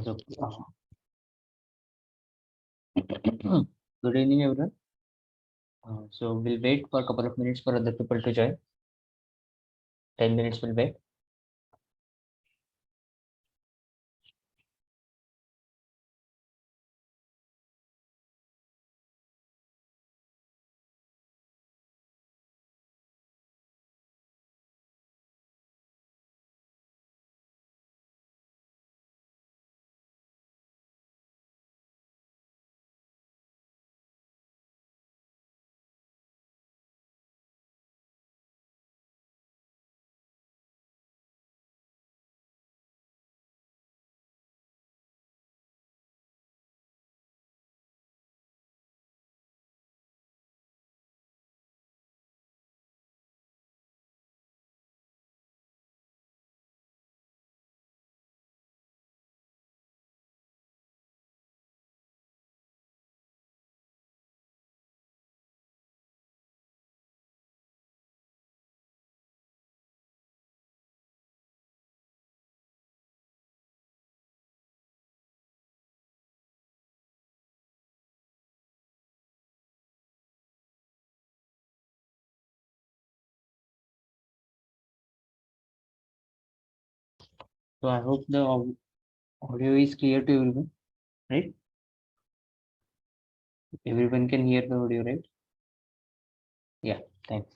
So, good evening, everyone. So we'll wait for a couple of minutes for other people to join. 10 minutes will wait. So I hope the audio is clear to everyone, right? Everyone can hear the audio, right? Yeah, thanks.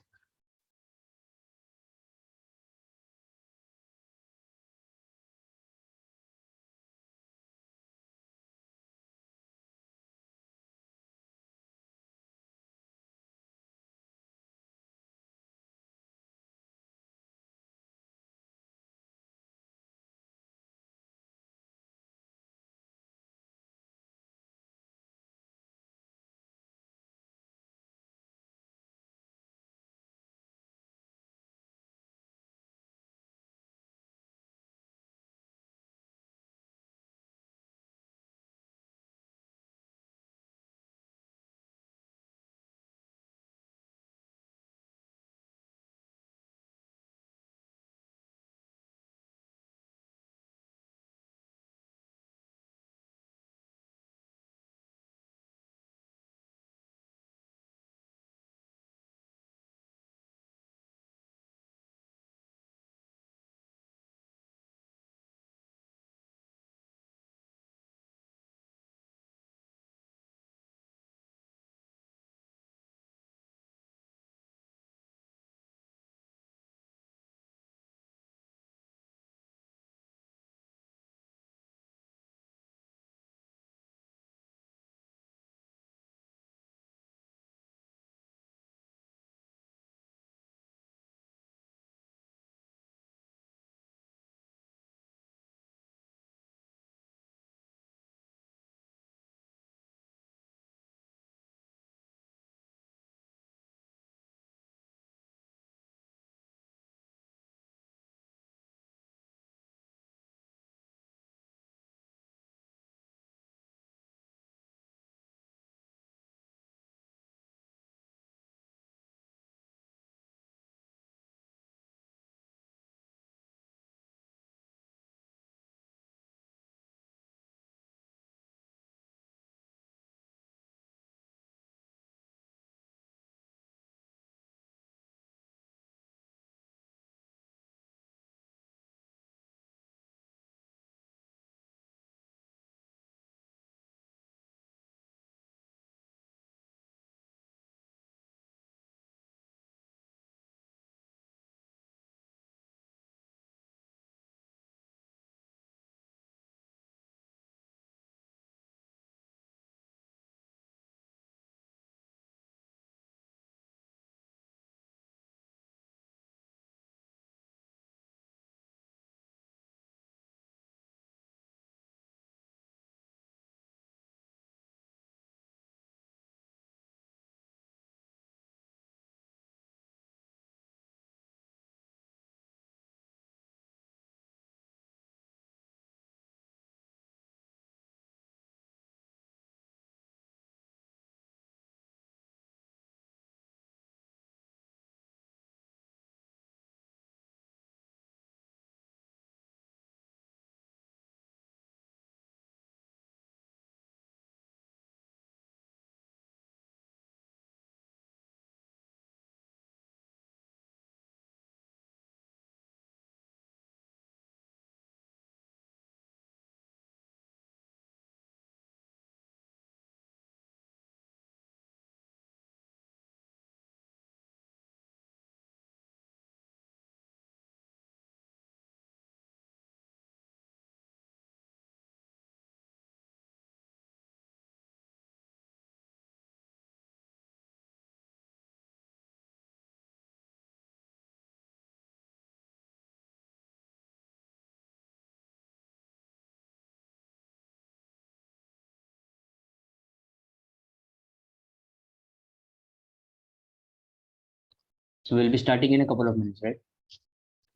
So we'll be starting in a couple of minutes, right?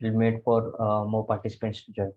We'll wait for more participants to join.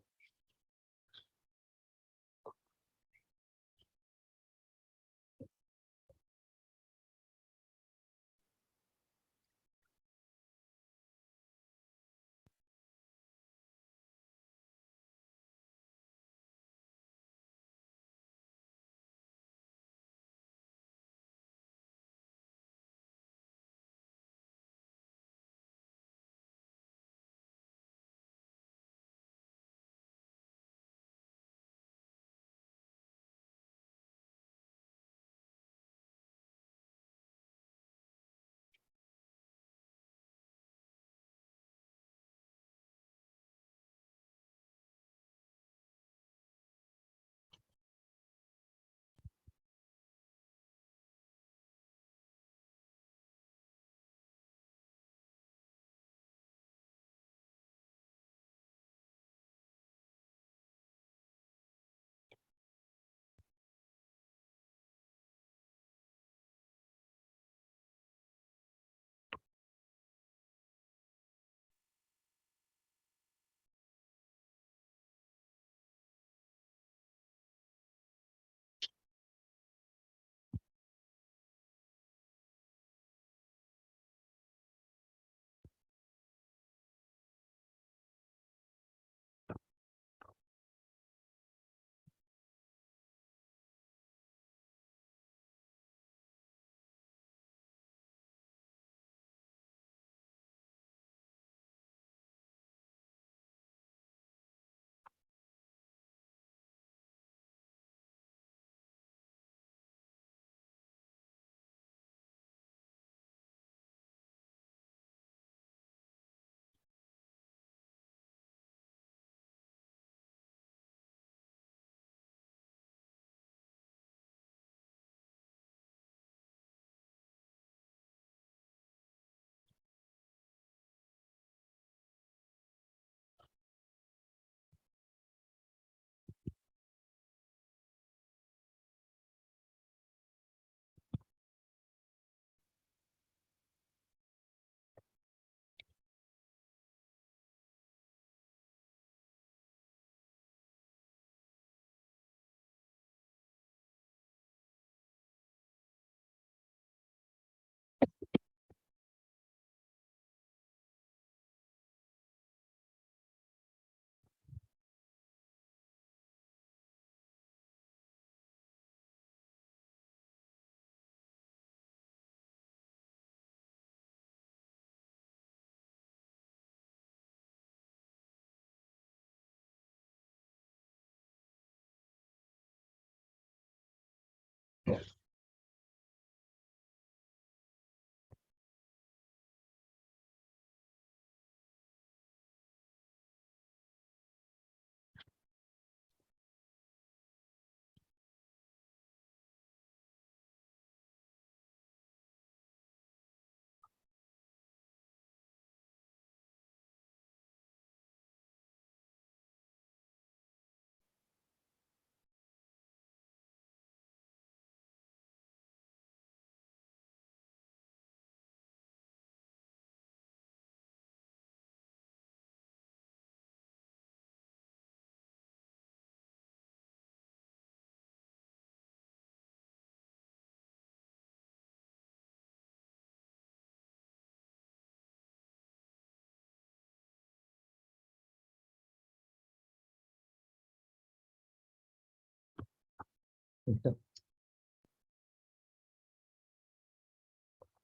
Yes, sir.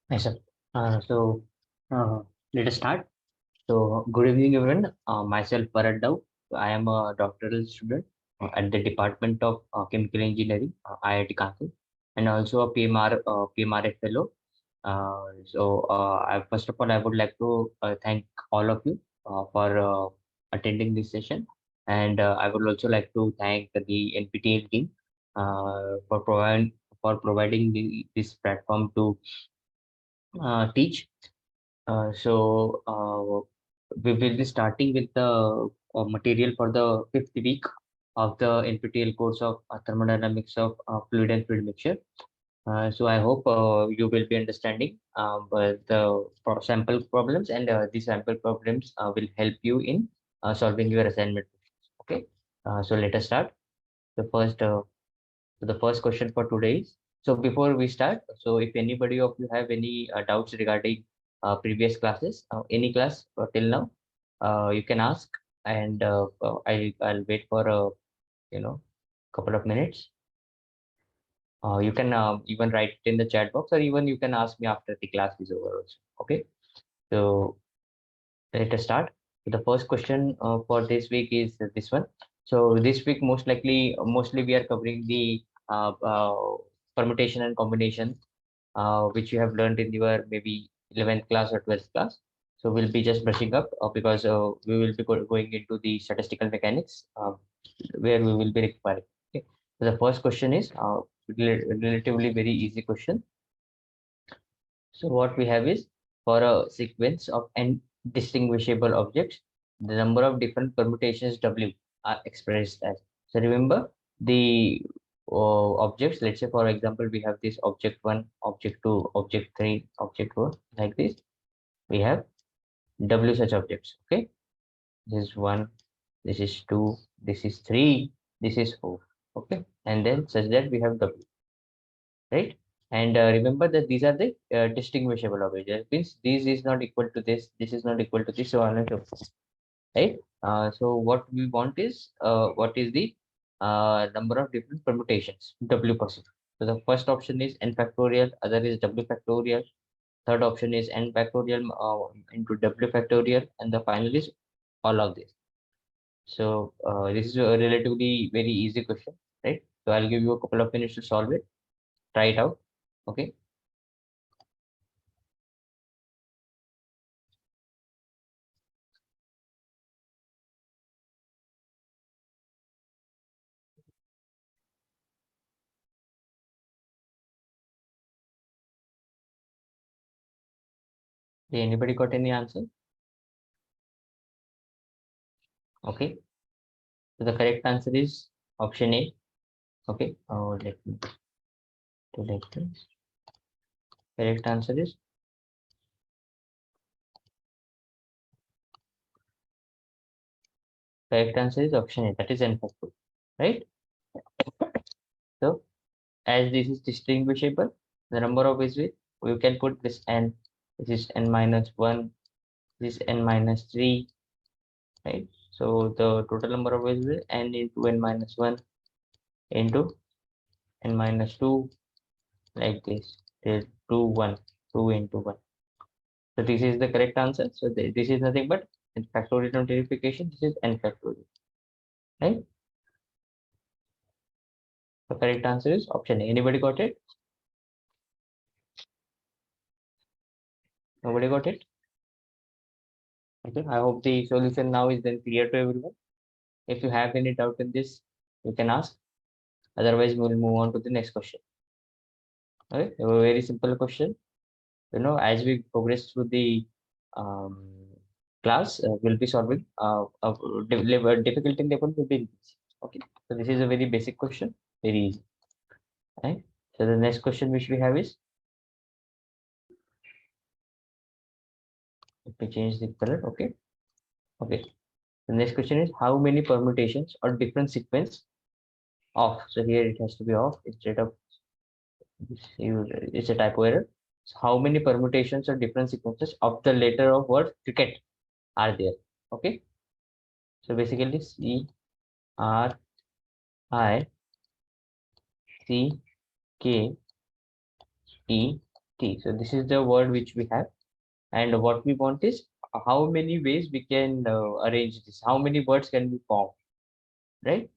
Yes, sir. So uh, let us start. So, good evening, everyone. Myself, Bharat Dav. I am a doctoral student at the Department of Chemical Engineering, IIT Kanpur, and also a PMRF fellow. First of all, I would like to thank all of you for attending this session, and I would also like to thank the NPTEL team for providing this platform to teach. We will be starting with the material for the fifth week of the NPTEL course of thermodynamics of fluid and fluid mixture. So I hope you will be understanding the sample problems, and the sample problems will help you in solving your assignment. Okay. So let us start. The first, the first question for today is, so before we start, so if anybody of you have any doubts regarding previous classes, any class till now, you can ask, and I'll wait for you know couple of minutes. You can even write it in the chat box, or even you can ask me after the class is over also. Okay. So let us start. The first question for this week is this one. So this week, mostly we are covering the permutation and combination, which you have learned in your maybe 11th class or 12th class. So we'll be just brushing up because we will be going into the statistical mechanics, where we will be requiring. Okay. So the first question is relatively very easy question. So what we have is, for a sequence of n distinguishable objects, the number of different permutations W are expressed as. So remember the objects. Let's say for example, we have this object 1, object 2, object 3, object 4, like this. We have W such objects. Okay, this is 1, this is 2, this is 3, this is 4. Okay, and then such that we have W, right? And remember that these are the distinguishable objects. That means this is not equal to this is not equal to this, so on and so forth, right? So what we want is, what is the number of different permutations, W possible. So the first option is n factorial, other is W factorial, third option is n factorial into W factorial, and the final is all of this. So this is a relatively very easy question, right? So I'll give you a couple of minutes to solve it. Try it out. Okay. Anybody got any answer? Okay. So the correct answer is option A. Okay. Oh, let me do like this. Correct answer is option A. That is n factorial, right? So as this is distinguishable, the number of ways we can put this n. This is n minus one. This is n minus three, right? So the total number of ways will n into n minus one into n minus two, like this. There's two one, two into one. So this is the correct answer. So this is nothing but in factorial notification. This is n factorial, right? The correct answer is option A. Anybody got it? Nobody got it? Okay. I hope the solution now is then clear to everyone. If you have any doubt in this, you can ask. Otherwise, we will move on to the next question. Okay. A very simple question. As we progress through the um, class, we'll be solving difficulty level will be increasing. Okay. So this is a very basic question, very easy. Right. So the next question which we have is, let me change the color. Okay. Okay. The next question is, how many permutations or different sequence of? So here it has to be off instead of it's a typo error. So how many permutations or different sequences of the letter of word cricket are there? Okay. So basically CRICKET. So this is the word which we have, and what we want is how many ways we can arrange this. How many words can we form, right?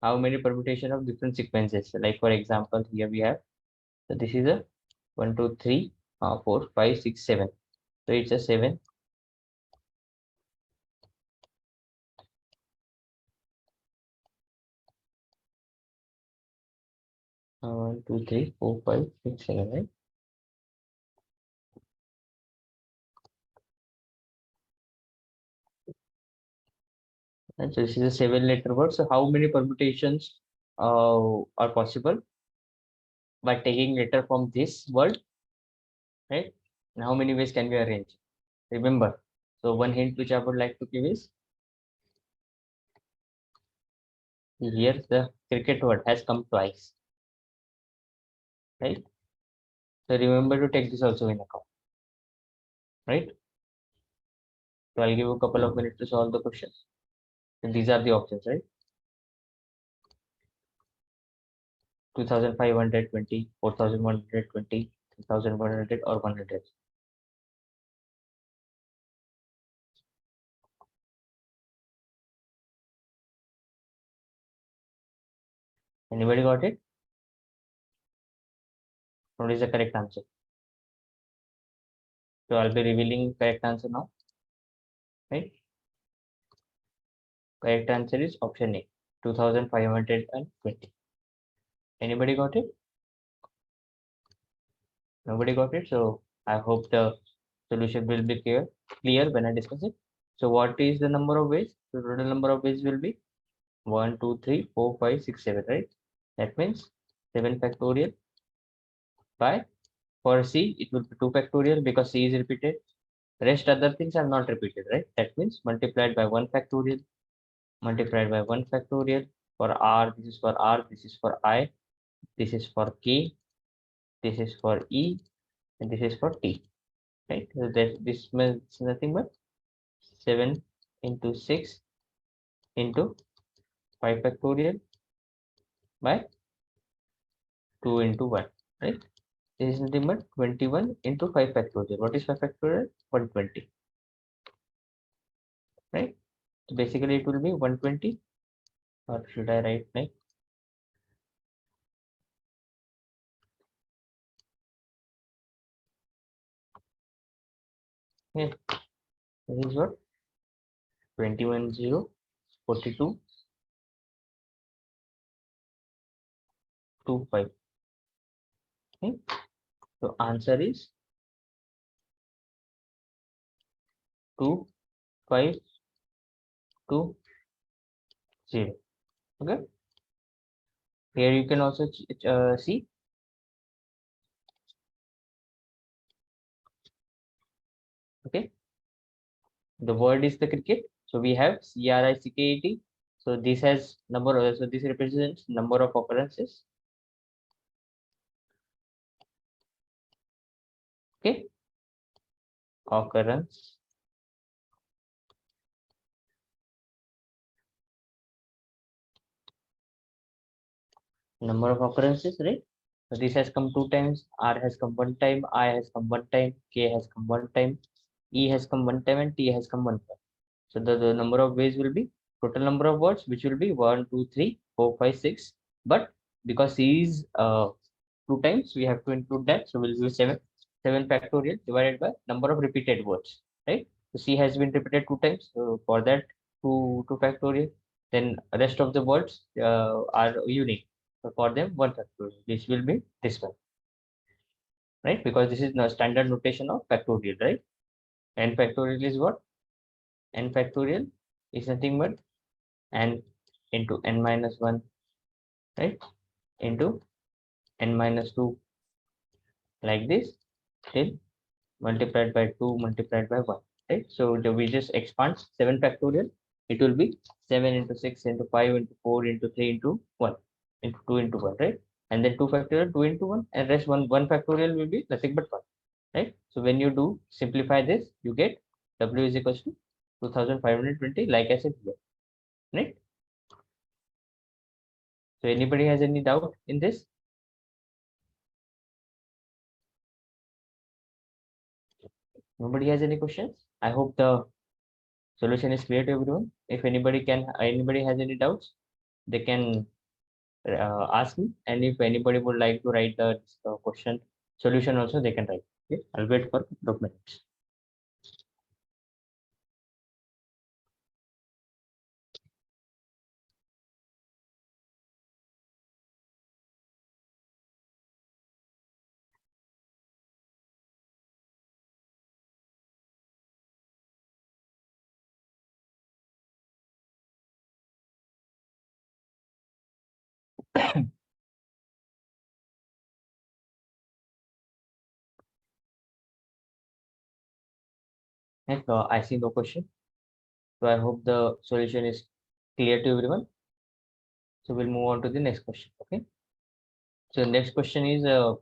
How many permutation of different sequences? Like for example, here we have. So this is a 1, 2, 3, 4, 5, 6, 7. So it's a 7. 1, 2, 3, 4, 5, 6, 7, right? And so this is a 7-letter word. So how many permutations are possible? by taking letter from this word, right? And how many ways can we arrange? Remember. So one hint which I would like to give is here the cricket word has come twice, right? So remember to take this also in account, right? So I'll give you a couple of minutes to solve the questions. And these are the options, right? 2520, 4120, 3100 or 100. Anybody got it? What is the correct answer? So I'll be revealing correct answer now, right? Correct answer is option A, 2520. Anybody got it? Nobody got it. So I hope the solution will be clear when I discuss it. So what is the number of ways? The total number of ways will be 1, 2, 3, 4, 5, 6, 7, right? That means 7 factorial by, for C, it will be 2 factorial because C is repeated. Rest other things are not repeated, right? That means multiplied by 1 factorial, multiplied by 1 factorial. For R, this is for R, this is for I, this is for K, this is for E, and this is for T, right? So that this means nothing but 7 into 6 into 5 factorial by 2 into 1, right? This is nothing but 21 into 5 factorial. What is 5 factorial? 120, right? So basically it will be 120, or should I write like, yeah, this is what 21 0 42 25. Okay? So answer is 2 5 2 0. Okay. Here you can also see. Okay. The word is the cricket. So we have CRICKET. So this has number. So this represents number of occurrences. Okay. Occurrence. Number of occurrences, right? So this has come 2 times. R has come 1 time. I has come 1 time. K has come 1 time. E has come 1 time, and T has come 1 time. So the number of ways will be total number of words, which will be 1, 2, 3, 4, 5, 6. But because C is 2 times, we have to include that. So we'll use 7. 7 factorial divided by number of repeated words, right? So C has been repeated 2 times. So for that, 2 factorial. Then rest of the words are unique. So for them, 1 factorial. This will be this one, right? Because this is the standard notation of factorial, right? N factorial is what? N factorial is nothing but n into n minus 1, right? Into n minus 2, like this, till multiplied by 2 multiplied by 1, right? So we just expand 7 factorial. It will be 7 into 6 into 5 into 4 into 3 into 1 into 2 into 1, right? And then 2 factorial 2 into 1, and rest 1 factorial will be nothing but 1, right? So when you do simplify this, you get W is equals to 2520, like I said here, right? So anybody has any doubt in this? Nobody has any questions? I hope the solution is clear to everyone. If anybody has any doubts, they can ask me. And if anybody would like to write the question solution also, they can write. Okay, I'll wait for a couple of minutes. And I see no question. So I hope the solution is clear to everyone. So we'll move on to the next question. Okay. So next question is a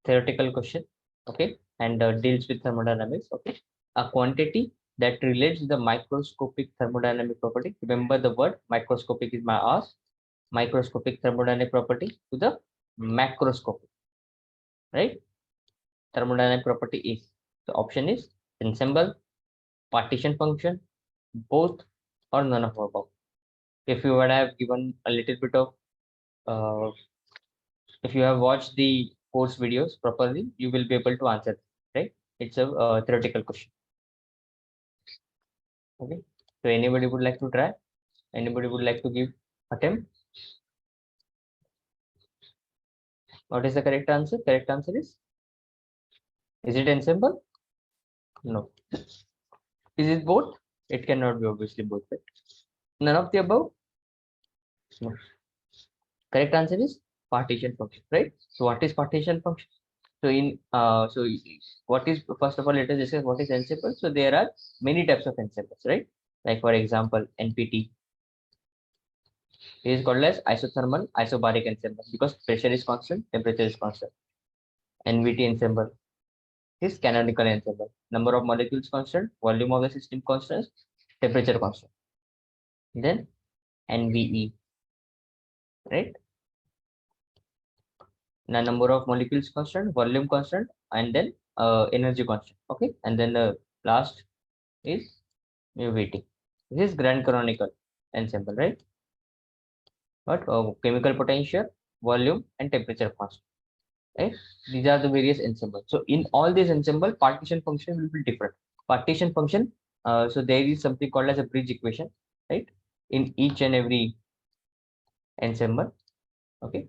theoretical question. Okay, and deals with thermodynamics. Okay, a quantity that relates the microscopic thermodynamic property. Remember the word microscopic is my ask. Microscopic thermodynamic property to the macroscopic, right? Thermodynamic property is the option is ensemble, partition function, both, or none of above. If you would have given a little bit of uh, if you have watched the course videos properly, you will be able to answer, right? It's a theoretical question. Okay. So anybody would like to try? Anybody would like to give attempt? What is the correct answer? Correct answer is it ensemble? No. Is it both? It cannot be obviously both, right? None of the above? No. Correct answer is partition function, right? So what is partition function? So in what is, first of all, let us discuss what is ensemble. So there are many types of ensembles, right? Like for example, NPT is called as isothermal isobaric ensemble because pressure is constant, temperature is constant. NVT ensemble is canonical ensemble. Number of molecules constant, volume of the system constant, temperature constant. Then NVE, right? Now number of molecules constant, volume constant, and then energy constant. Okay, and then the last is UVT. This is grand canonical ensemble, right? But chemical potential, volume, and temperature constant. Right? These are the various ensembles. So in all these ensemble, partition function will be different. Partition function, so there is something called as a bridge equation, right? In each and every ensemble. Okay.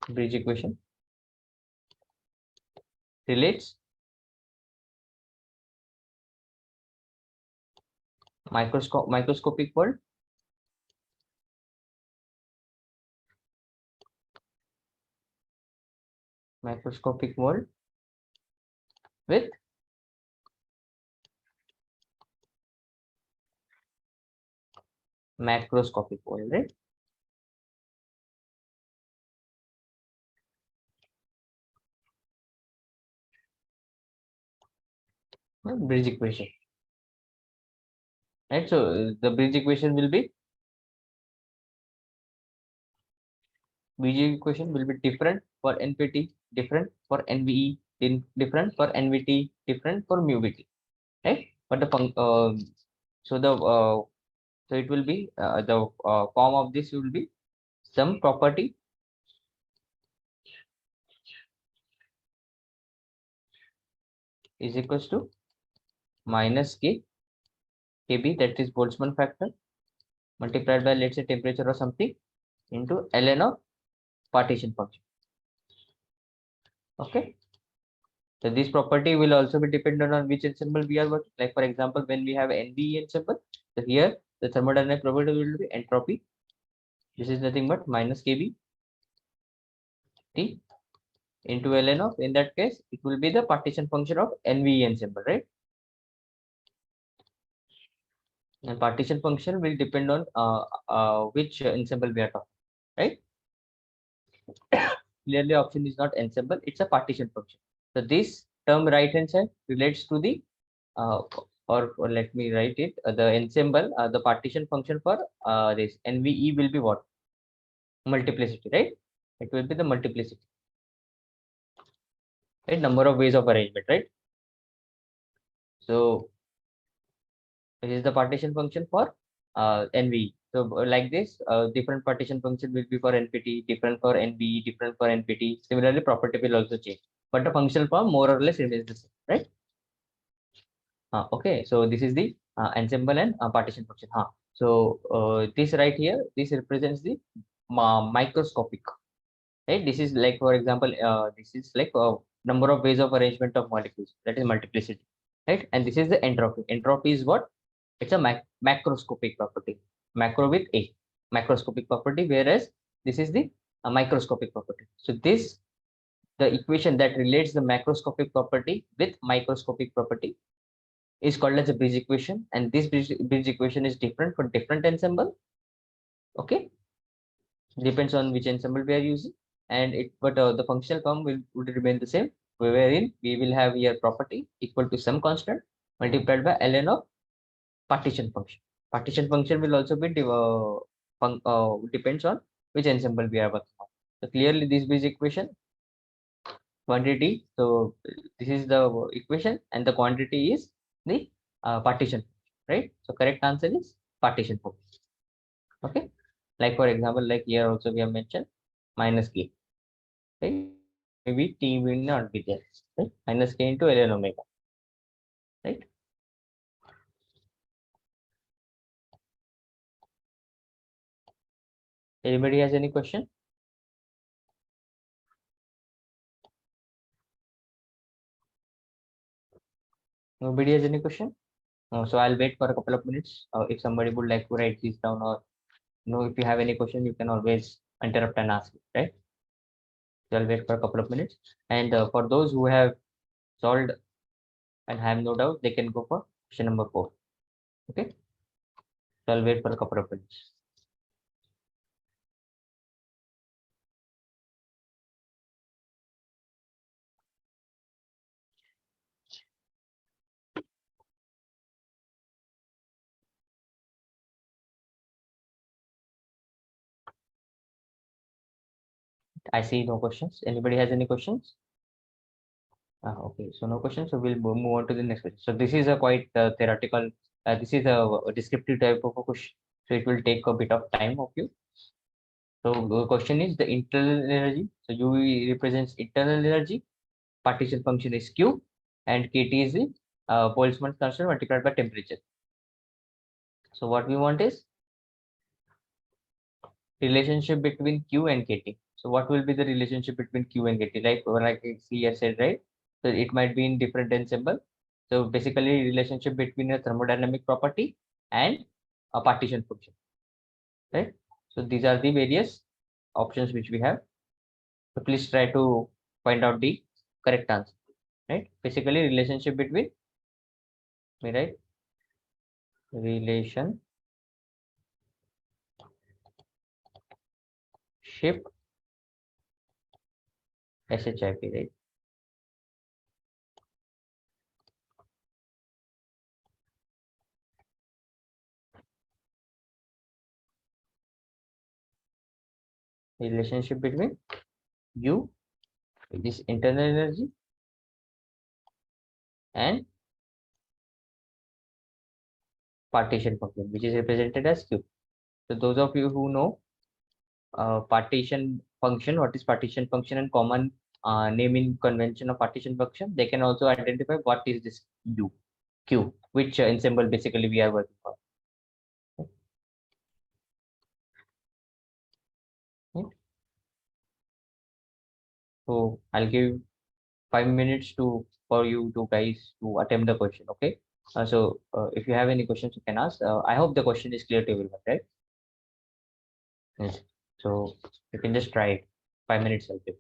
Bridge equation relates microscopic world with macroscopic world, right? Bridge equation, right? So the bridge equation will be different for NPT, different for NVE, different for NVT, different for MUVT, right? But the so the so it will be the form of this will be some property is equals to minus kb, that is Boltzmann factor, multiplied by, let's say, temperature or something, into ln of partition function. Okay. So this property will also be dependent on which ensemble we are working. Like for example, when we have NVE ensemble, so here the thermodynamic property will be entropy. This is nothing but minus kb T into ln of, in that case, it will be the partition function of NVE ensemble, right? And partition function will depend on which ensemble we are talking, right? Clearly, option is not ensemble; it's a partition function. So this term right hand side relates to the or let me write it. The ensemble, the partition function for this NVE will be what? Multiplicity, right? It will be the multiplicity, right? Number of ways of arrangement, right? So this is the partition function for NVE. So like this, different partition function will be for NPT, different for NVE, different for NPT. Similarly, property will also change, but the functional form more or less remains the same, right? Okay, so this is the ensemble and partition function. So this right here, this represents the microscopic, right? This is like, for example, this is like number of ways of arrangement of molecules, that is multiplicity, right? And this is the entropy. Entropy is what? It's a macroscopic property. Macro with a macroscopic property, whereas this is the a microscopic property. So this, the equation that relates the macroscopic property with microscopic property is called as a bridge equation, and this bridge equation is different for different ensemble. Okay, depends on which ensemble we are using, and it, but the functional form would remain the same, wherein we will have here property equal to some constant multiplied by ln of partition function. Partition function will also be depends on which ensemble we are working on. So clearly this bridge equation quantity. So this is the equation, and the quantity is the partition, right? So correct answer is partition function. Okay, like for example, like here also we have mentioned minus k, right? Maybe t will not be there, right? Minus k into ln omega, right? Anybody has any question? Nobody has any question? No, so I'll wait for a couple of minutes. If somebody would like to write this down, or if you have any question, you can always interrupt and ask, right? So I'll wait for a couple of minutes. And for those who have solved and have no doubt, they can go for question number 4. Okay, so I'll wait for a couple of minutes. I see no questions. Anybody has any questions? Okay, so no questions. So we'll move on to the next question. So this is a quite theoretical. This is a descriptive type of a question. So it will take a bit of time of you. So the question is the internal energy. So U represents internal energy. Partition function is Q, and KT is the Boltzmann constant multiplied by temperature. So what we want is relationship between Q and KT. So what will be the relationship between Q and KT? Like when I see I said, right? So it might be in different ensemble. So basically relationship between a thermodynamic property and a partition function, right? So these are the various options which we have. So please try to find out the correct answer, right? Basically relationship between, right? Relationship SHIP, right? Relationship between U, which is internal energy, and partition function, which is represented as Q. So those of you who know partition function, what is partition function, and common naming convention of partition function, they can also identify what is this U, Q, which ensemble basically we are working on. Okay. So I'll give 5 minutes to for you to guys to attempt the question. Okay. If you have any questions, you can ask. I hope the question is clear to everyone, right? Yes. So you can just try it. 5 minutes, I'll give.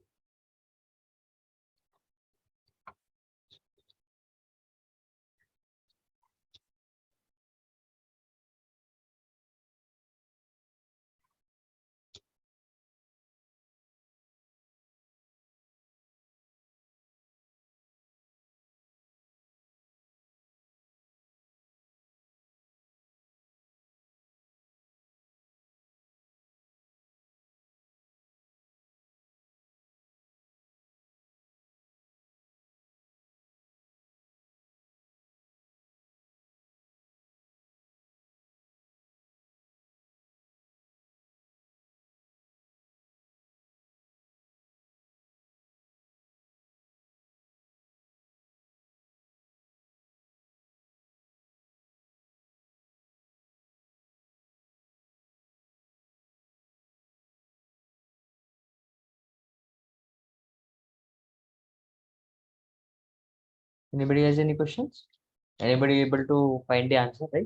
Anybody has any questions? Anybody able to find the answer, right?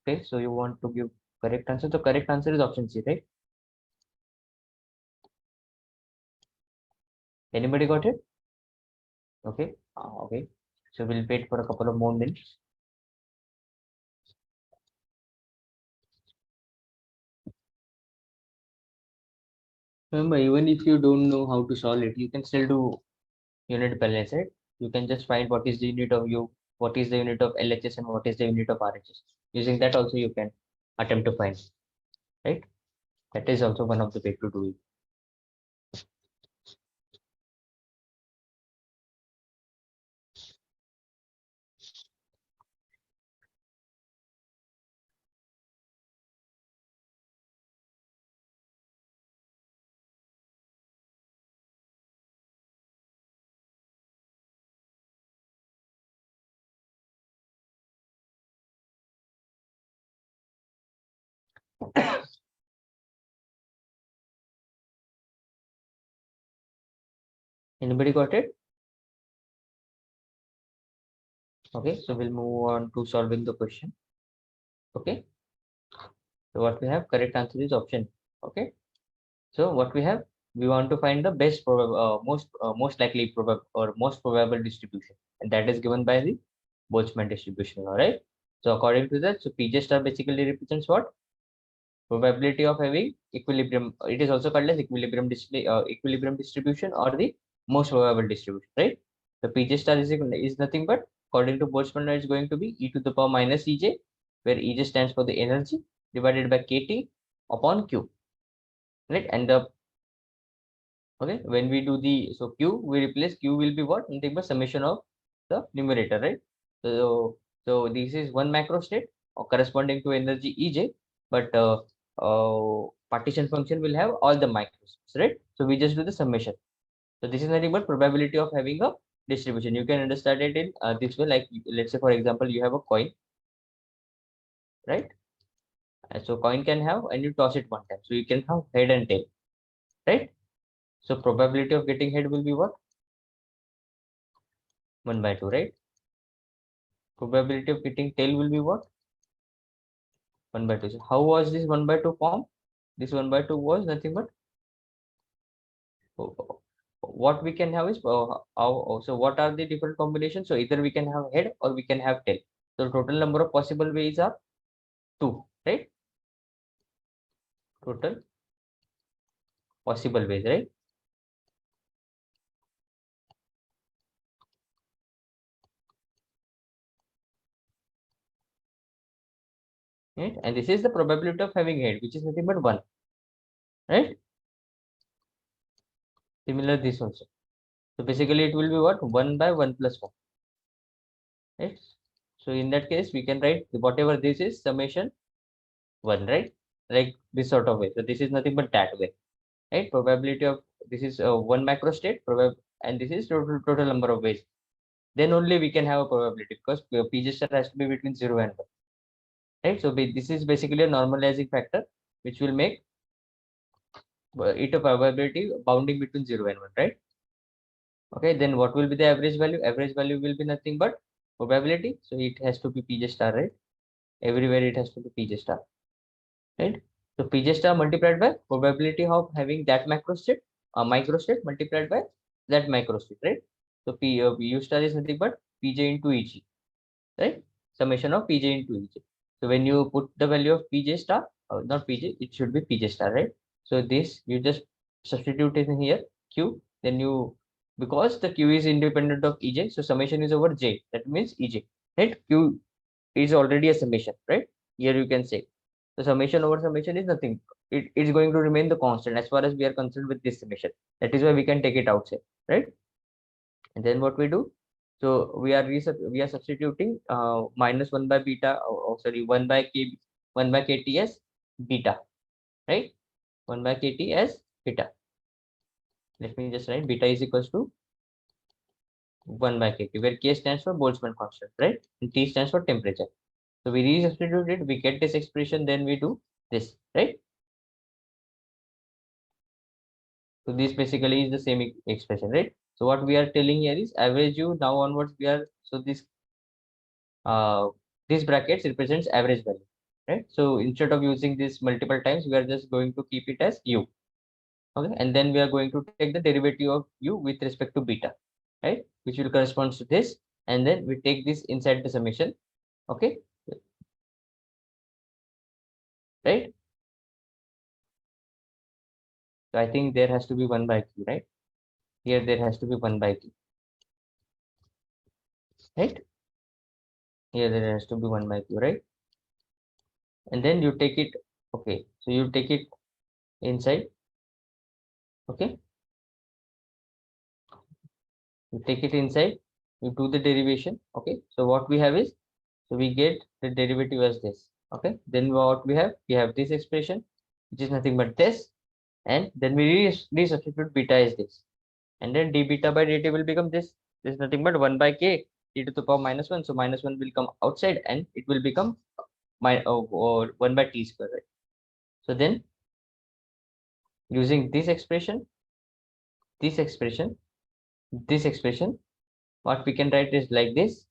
Okay, so you want to give correct answer. The correct answer is option C, right? Anybody got it? Okay. Okay. So we'll wait for a couple of more minutes. Remember, even if you don't know how to solve it, you can still do unit balance, right? You can just find what is the unit of U, what is the unit of LHS, and what is the unit of RHS. Using that also you can attempt to find, right? That is also one of the way to do it. Anybody got it? Okay, so we'll move on to solving the question. Okay, so what we have, correct answer is option. Okay, so what we have, we want to find the best most likely or most probable distribution, and that is given by the Boltzmann distribution. All right. So according to that, so PJ star basically represents what? Probability of having equilibrium. It is also called as equilibrium distribution or the most probable distribution, right? The PJ star is nothing but, according to Boltzmann, it's going to be e to the power minus EJ, where EJ stands for the energy divided by KT upon Q, right? And the okay, when we do the Q, we replace Q will be what? Nothing but summation of the numerator, right? So this is one macro state or corresponding to energy EJ, but partition function will have all the micro states, right? So we just do the summation. So this is nothing but probability of having a distribution. You can understand it in this way, like let's say for example you have a coin, right? And so coin can have, and you toss it one time, so you can have head and tail, right? So probability of getting head will be what? 1 by 2, right? Probability of getting tail will be what? 1 by 2. So how was this 1 by 2 form? This 1 by 2 was nothing but what we can have is so what are the different combinations? So either we can have head or we can have tail. So total number of possible ways are 2, right? Total possible ways, right? Right? And this is the probability of having head, which is nothing but 1, right? Similar this also. So basically it will be what? 1 by 1 plus 1, right? So in that case, we can write whatever this is summation 1, right? Like this sort of way. So this is nothing but that way, right? Probability of this is one macro state, and this is total number of ways. Then only we can have a probability, because PJ star has to be between 0 and 1, right? So this is basically a normalizing factor which will make it a probability bounding between 0 and 1, right? Okay, then what will be the average value? Average value will be nothing but probability. So it has to be PJ star, right? Everywhere it has to be PJ star, right? So PJ star multiplied by probability of having that macro state, micro state multiplied by that micro state, right? So U star is nothing but PJ into EG, right? Summation of PJ into EJ. So when you put the value of PJ star, not PJ, it should be PJ star, right? So this you just substitute in here Q, then you, because the Q is independent of EJ, so summation is over J. That means EJ, right? Q is already a summation, right? Here you can say the summation over summation is nothing. It is going to remain the constant as far as we are concerned with this summation. That is why we can take it outside, right? And then what we do? So we are substituting minus 1 by beta, sorry, 1 by k, 1 by kt as beta, right? 1 by kt as beta. Let me just write beta is equals to 1 by kt, where k stands for Boltzmann constant, right? And T stands for temperature. So we resubstitute it, we get this expression, then we do this, right? So this basically is the same expression, right? So what we are telling here is average U. Now onwards we are, so uh this brackets represents average value, right? So instead of using this multiple times, we are just going to keep it as U. Okay, and then we are going to take the derivative of u with respect to beta, right, which will correspond to this, and then we take this inside the summation. Okay, right. So I think there has to be 1 by q, right? Here there has to be 1 by q, right? Here there has to be 1 by q, right? And then you take it. Okay, so you take it inside. Okay, you take it inside, you do the derivation. Okay, so what we have is, so we get the derivative as this. Okay, then what we have this expression, which is nothing but this, and then we resubstitute beta as this, and then d beta by dt will become this. This is nothing but 1 by k e to the power minus 1. So minus 1 will come outside, and it will become or 1 by t square, right? So then using this expression, this expression, this expression, what we can write is like this,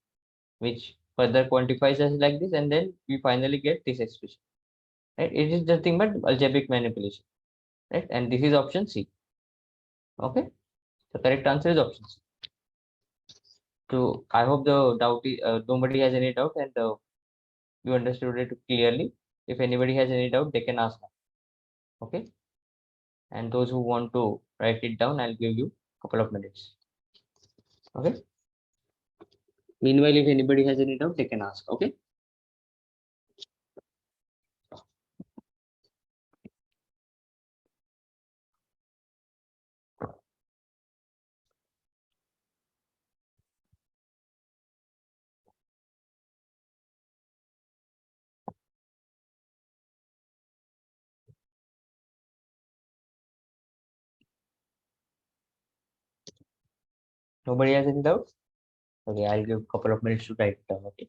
which further quantifies as like this, and then we finally get this expression, right? It is nothing but algebraic manipulation, right? And this is option C. Okay, the correct answer is option C. So I hope the doubt is, nobody has any doubt, and you understood it clearly. If anybody has any doubt, they can ask now. Okay, and those who want to write it down, I'll give you a couple of minutes. Okay, meanwhile, if anybody has any doubt, they can ask. Okay. Nobody has any doubt. Okay, I'll give a couple of minutes to write it down. Okay.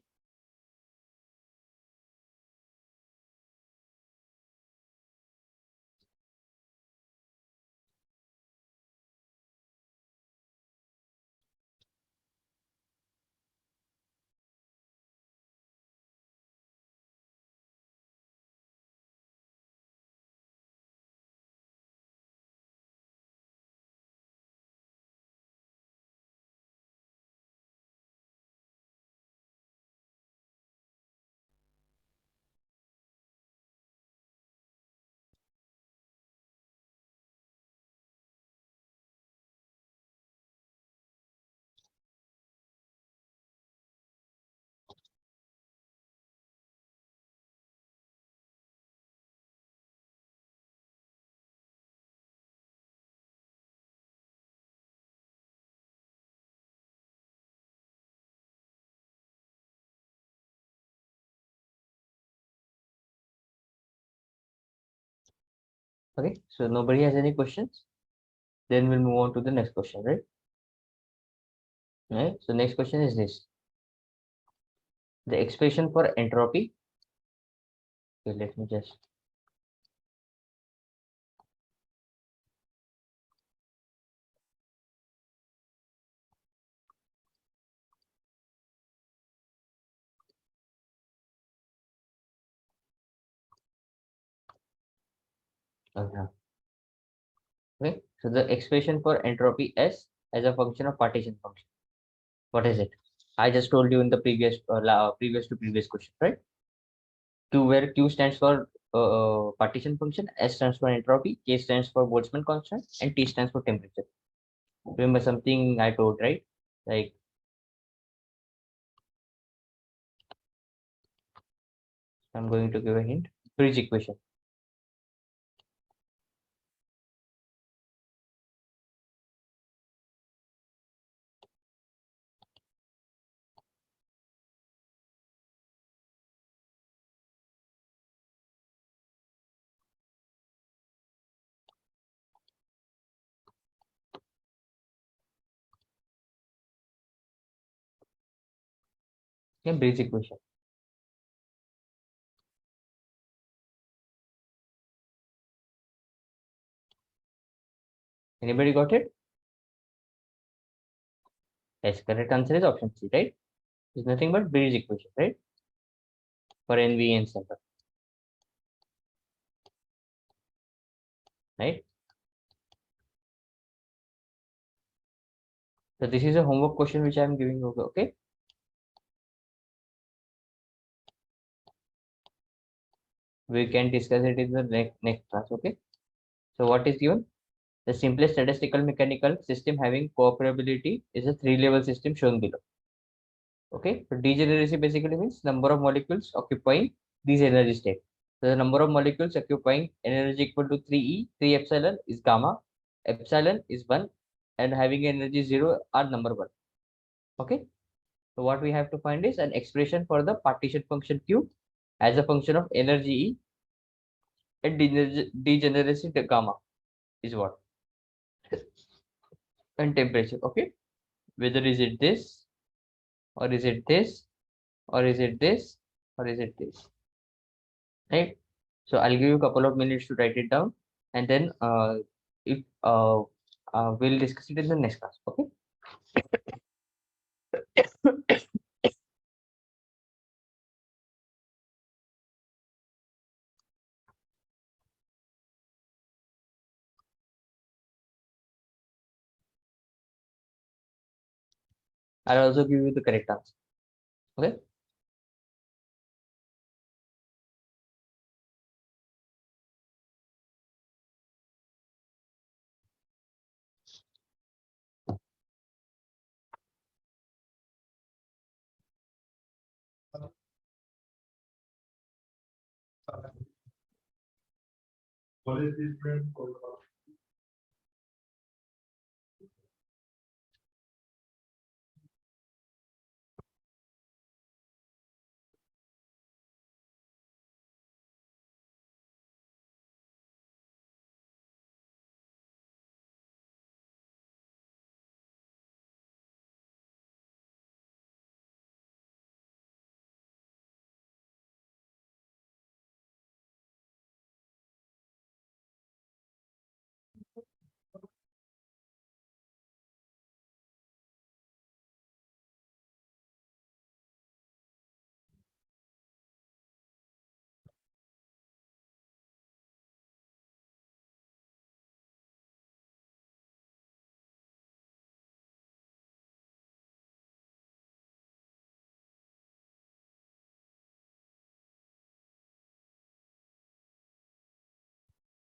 Okay, so nobody has any questions. Then we'll move on to the next question, right? Right. So next question is this: the expression for entropy. Okay, let me just. Okay, so the expression for entropy S as a function of partition function. What is it? I just told you in the previous previous to previous question, right? Q, where Q stands for partition function, S stands for entropy, K stands for Boltzmann constant, and T stands for temperature. Remember something I told, right? Like, I'm going to give a hint. Bridge equation. Yeah, bridge equation. Anybody got it? Yes, correct answer is option C, right? It's nothing but bridge equation, right? For NV and center, right? So this is a homework question which I am giving you. Okay. We can discuss it in the next class. Okay. So what is given? The simplest statistical mechanical system having cooperability is a three-level system shown below. Okay. So degeneracy basically means number of molecules occupying these energy state. So the number of molecules occupying energy equal to 3e, 3 epsilon is gamma, epsilon is 1, and having energy 0 are number 1. Okay. So what we have to find is an expression for the partition function Q as a function of energy E and degeneracy gamma is what? And temperature. Okay. Whether is it this or is it this or is it this or is it this? Right. So I'll give you a couple of minutes to write it down, and then if we'll discuss it in the next class. Okay. I'll also give you the correct answer. Okay. What is different for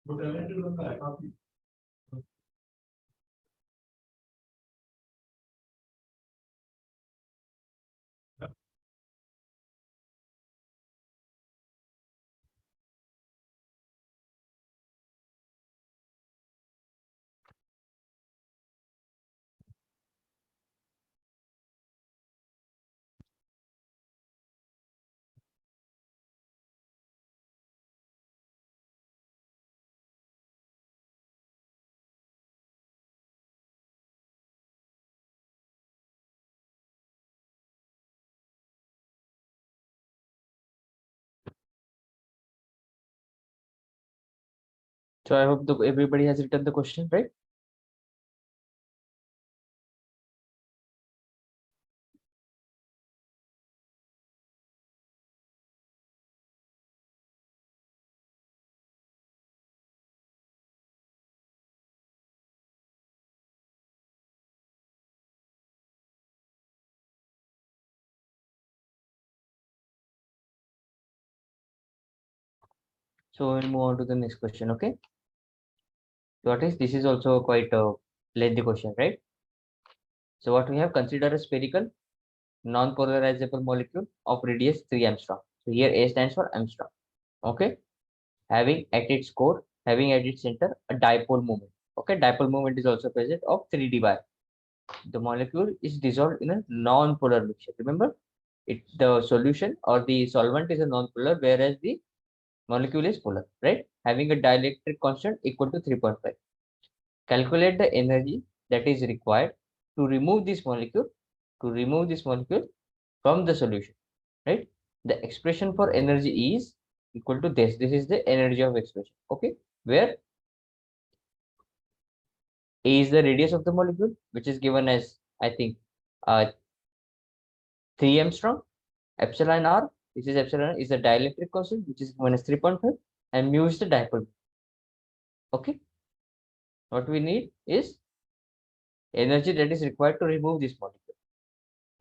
but I need to look at copy. So I hope everybody has written the question, right? So we'll move on to the next question. Okay. So what is this is also quite a lengthy question, right? So what we have considered a spherical non-polarizable molecule of radius 3 angstrom. So here A stands for angstrom. Okay. Having at its core, having at its center a dipole moment. Okay. Dipole moment is also present of 3d bar. The molecule is dissolved in a non-polar mixture. Remember, the solution or the solvent is a non-polar, whereas the molecule is polar, right? Having a dielectric constant equal to 3.5. Calculate the energy that is required to remove this molecule from the solution, right? The expression for energy is equal to this. This is the energy of expression. Okay, where A is the radius of the molecule, which is given as, I think, 3 angstrom. Epsilon r, this is epsilon is the dielectric constant, which is given as 3.5, and mu is the dipole. Okay, what we need is energy that is required to remove this molecule,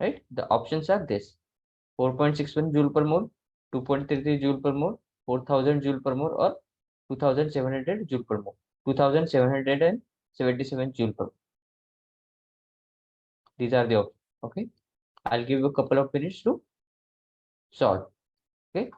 right? The options are this: 4.61 joule per mole, 2.33 joule per mole, 4000 joule per mole, or 2700 joule per mole, 2777 joule per mole. These are the options. Okay, I'll give you a couple of minutes to solve. Okay.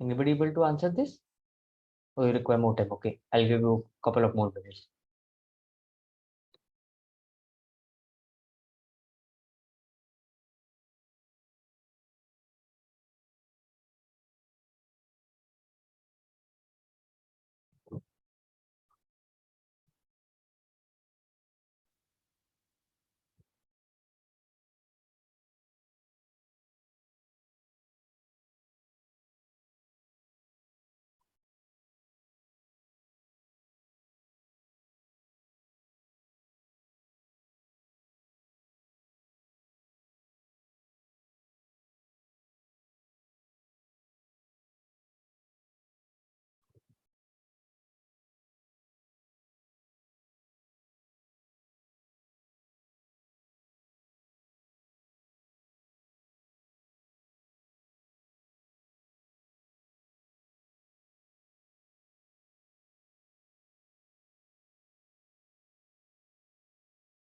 Anybody able to answer this? Or you require more time? Okay, I'll give you a couple of more minutes.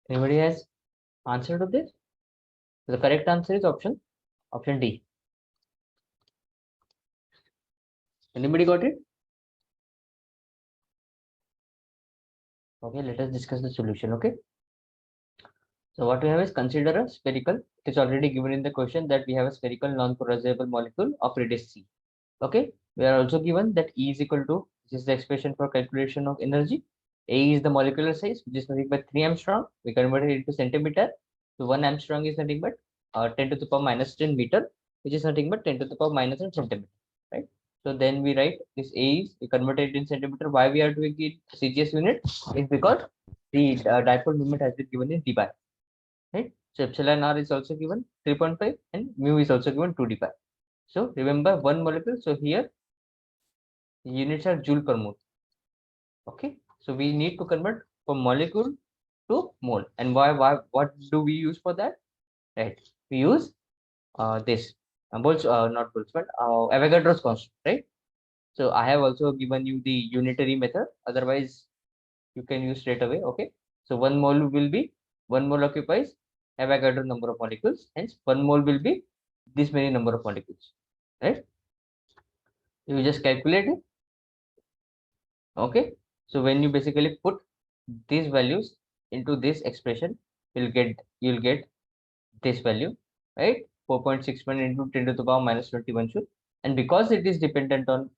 Anybody has answer to this? The correct answer is option D. Anybody got it? Okay, let us discuss the solution. Okay. So what we have is, consider a spherical. It is already given in the question that we have a spherical non-polarizable molecule of radius C. Okay. We are also given that E is equal to, this is the expression for calculation of energy. A is the molecular size, which is nothing but 3 angstrom. We convert it into centimeter. So 1 angstrom is nothing but 10 to the power minus 10 meter, which is nothing but 10 to the power minus 10 centimeter. Right. So then we write this A is, we convert it in centimeter. Why we are doing it CGS unit? Is because the dipole moment has been given in d bar. Right. So epsilon r is also given 3.5 and mu is also given 2 d pi. So remember one molecule. So here units are joule per mole. Okay. So we need to convert from molecule to mole. And what do we use for that? Right. We use this Boltz, not Boltz, but Avogadro's constant. Right. So I have also given you the unitary method. Otherwise, you can use straight away. Okay. So 1 mole occupies Avogadro number of molecules. Hence, 1 mole will be this many number of molecules. Right. You just calculate it. Okay. So when you basically put these values into this expression, you'll get this value, right? 4.61 into 10 to the power minus 21 joule. And because it is dependent on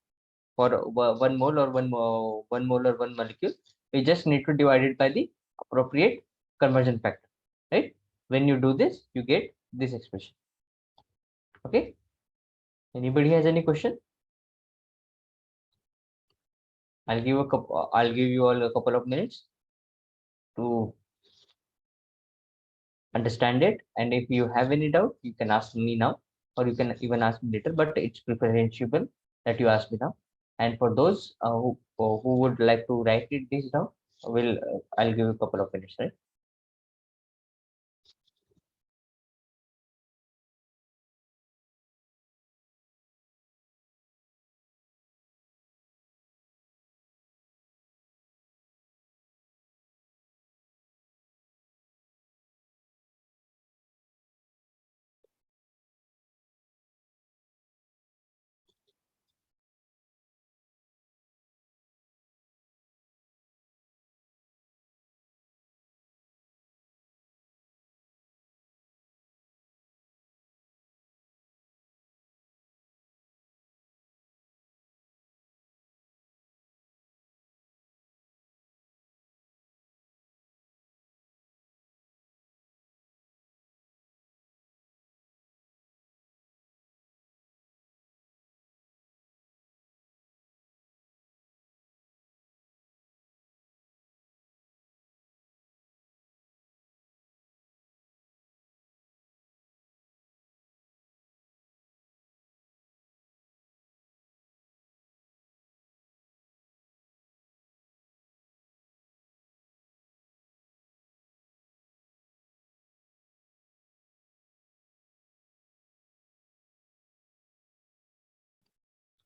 for 1 mole or 1 mole or 1 molecule, we just need to divide it by the appropriate conversion factor, right? When you do this, you get this expression. Okay. Anybody has any question? I'll give you all a couple of minutes to understand it. And if you have any doubt, you can ask me now, or you can even ask me later, but it's preferential that you ask me now. And for those who would like to write it this down, I'll give you a couple of minutes, right?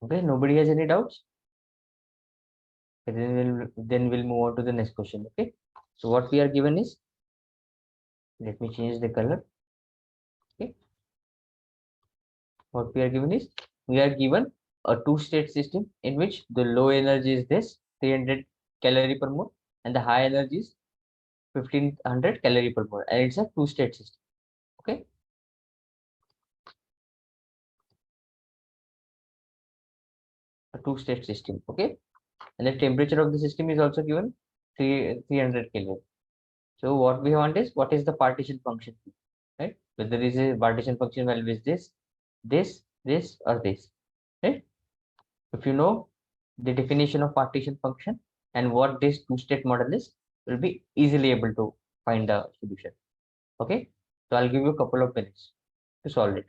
Okay, nobody has any doubts? Okay, then we'll move on to the next question. Okay, so what we are given is, let me change the color. Okay, what we are given is, we are given a two-state system in which the low energy is this 300 calorie per mole, and the high energy is 1500 calorie per mole, and it's a two-state system. Okay, a two-state system. Okay, and the temperature of the system is also given 300 Kelvin. So what we want is, what is the partition function, right? Whether this is partition function value is this or this, right? If you know the definition of partition function and what this two-state model is, will be easily able to find the solution. Okay, so I'll give you a couple of minutes to solve it.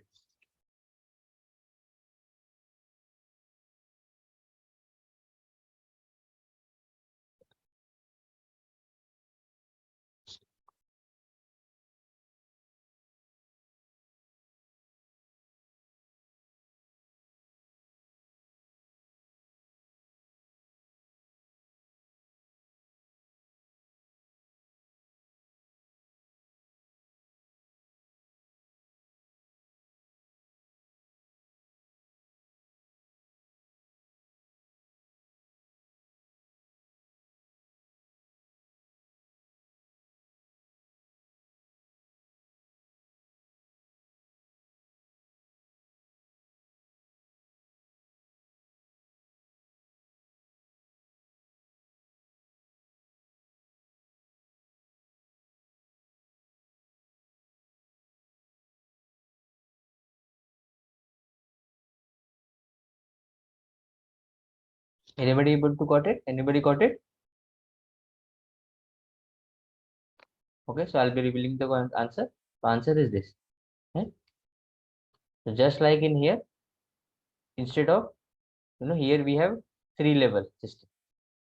Anybody able to got it? Anybody got it? Okay, so I'll be revealing the answer. The answer is this, right? So just like in here, instead of, here we have three level system,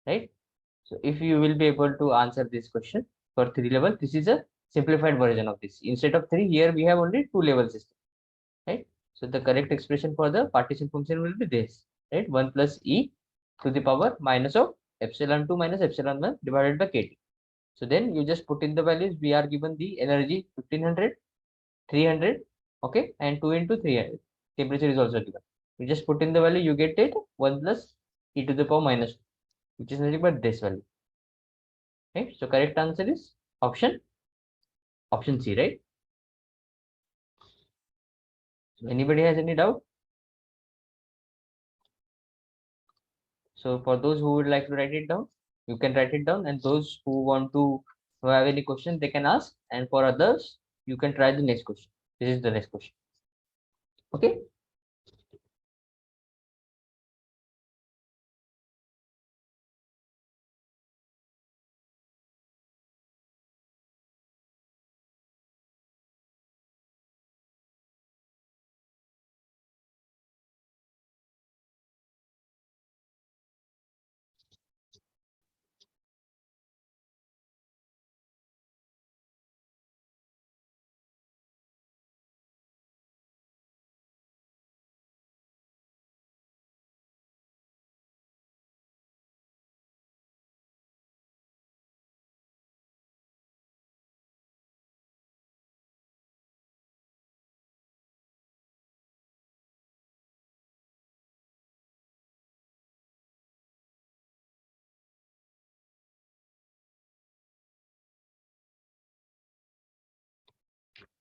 right? So if you will be able to answer this question for three level, this is a simplified version of this. Instead of three, here we have only two level system, right? So the correct expression for the partition function will be this, right? 1 plus e to the power minus of epsilon 2 minus epsilon 1 divided by kt. So then you just put in the values. We are given the energy 1500, 300, okay, and 2 into 300. Temperature is also given. You just put in the value, you get it 1 plus e to the power minus 2, which is nothing but this value. Right? So correct answer is option C, right? So anybody has any doubt? So for those who would like to write it down, you can write it down, and those who want to who have any question, they can ask, and for others, you can try the next question. This is the next question. Okay.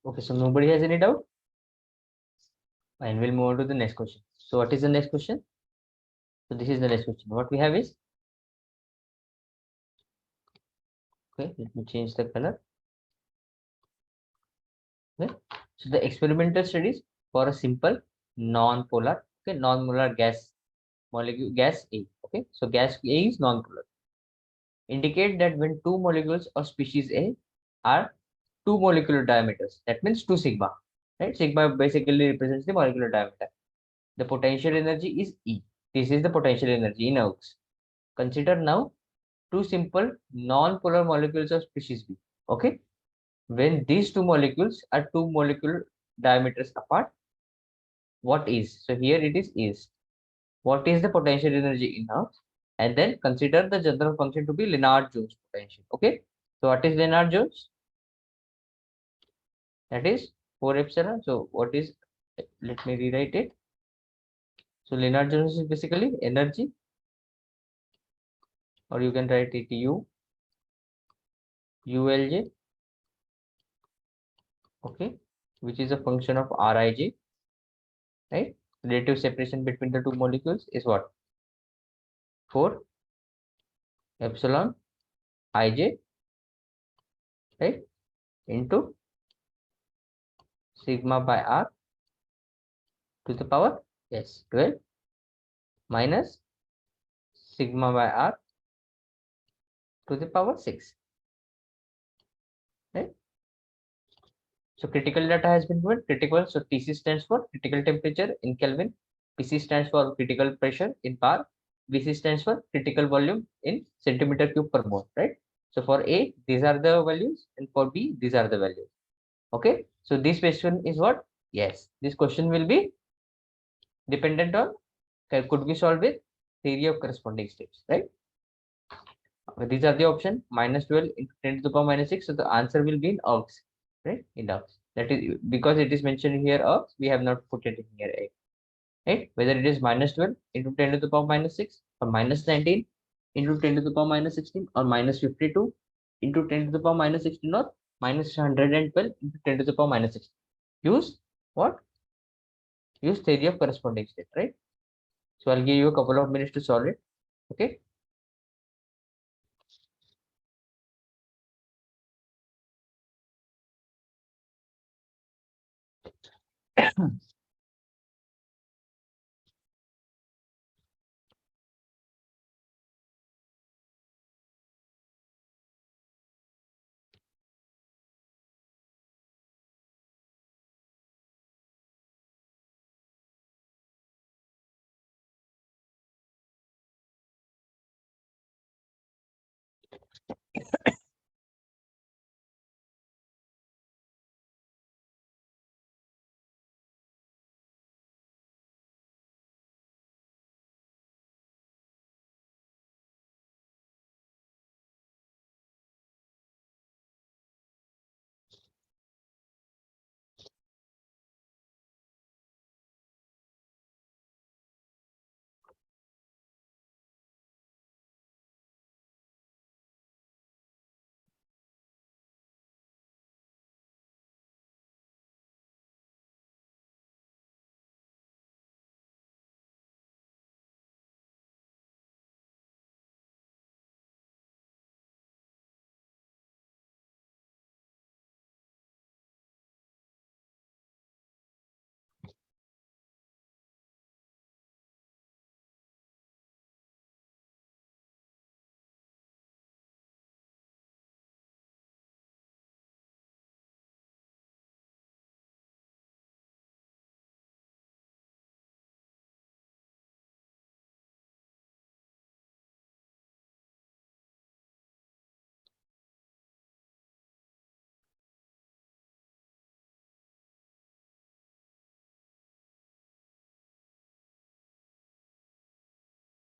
Okay, so nobody has any doubt, and we'll move on to the next question. So what is the next question? So this is the next question. What we have is, okay, let me change the color. Okay, so the experimental studies for a simple non-polar, okay, non-molar gas molecule, gas A. Okay, so gas A is non-polar. Indicate that when two molecules of species A are two molecular diameters, that means 2 sigma, right? Sigma basically represents the molecular diameter. The potential energy is E. This is the potential energy in ergs. Consider now two simple non-polar molecules of species B. Okay, when these two molecules are two molecular diameters apart, what is? So here it is. What is the potential energy in ergs? And then consider the general function to be Lennard-Jones potential. Okay, so what is Lennard-Jones? That is 4 epsilon. So what is, let me rewrite it. So Lennard-Jones is basically energy, or you can write it ULJ, okay, which is a function of Rij, right? Relative separation between the two molecules is what? 4 epsilon Ij, right, into sigma by R to the power, yes, 12 minus sigma by R to the power 6, right? So critical data has been given. Critical, so TC stands for critical temperature in Kelvin. PC stands for critical pressure in bar. VC stands for critical volume in centimeter cube per mole, right? So for A, these are the values, and for B, these are the values. Okay. So this question is what? Yes, this question will be dependent on, could be solved with theory of corresponding states, right? These are the option -12 into 10 to the power -6. So the answer will be in ergs, right? In ergs. That is because it is mentioned here ergs, we have not put it in here, right? Whether it is -12 into 10 to the power -6 or -19 into 10 to the power -16 or -52 into 10 to the power -16 or -112 into 10 to the power -16. Use what? Use theory of corresponding state, right? So I'll give you a couple of minutes to solve it. Okay.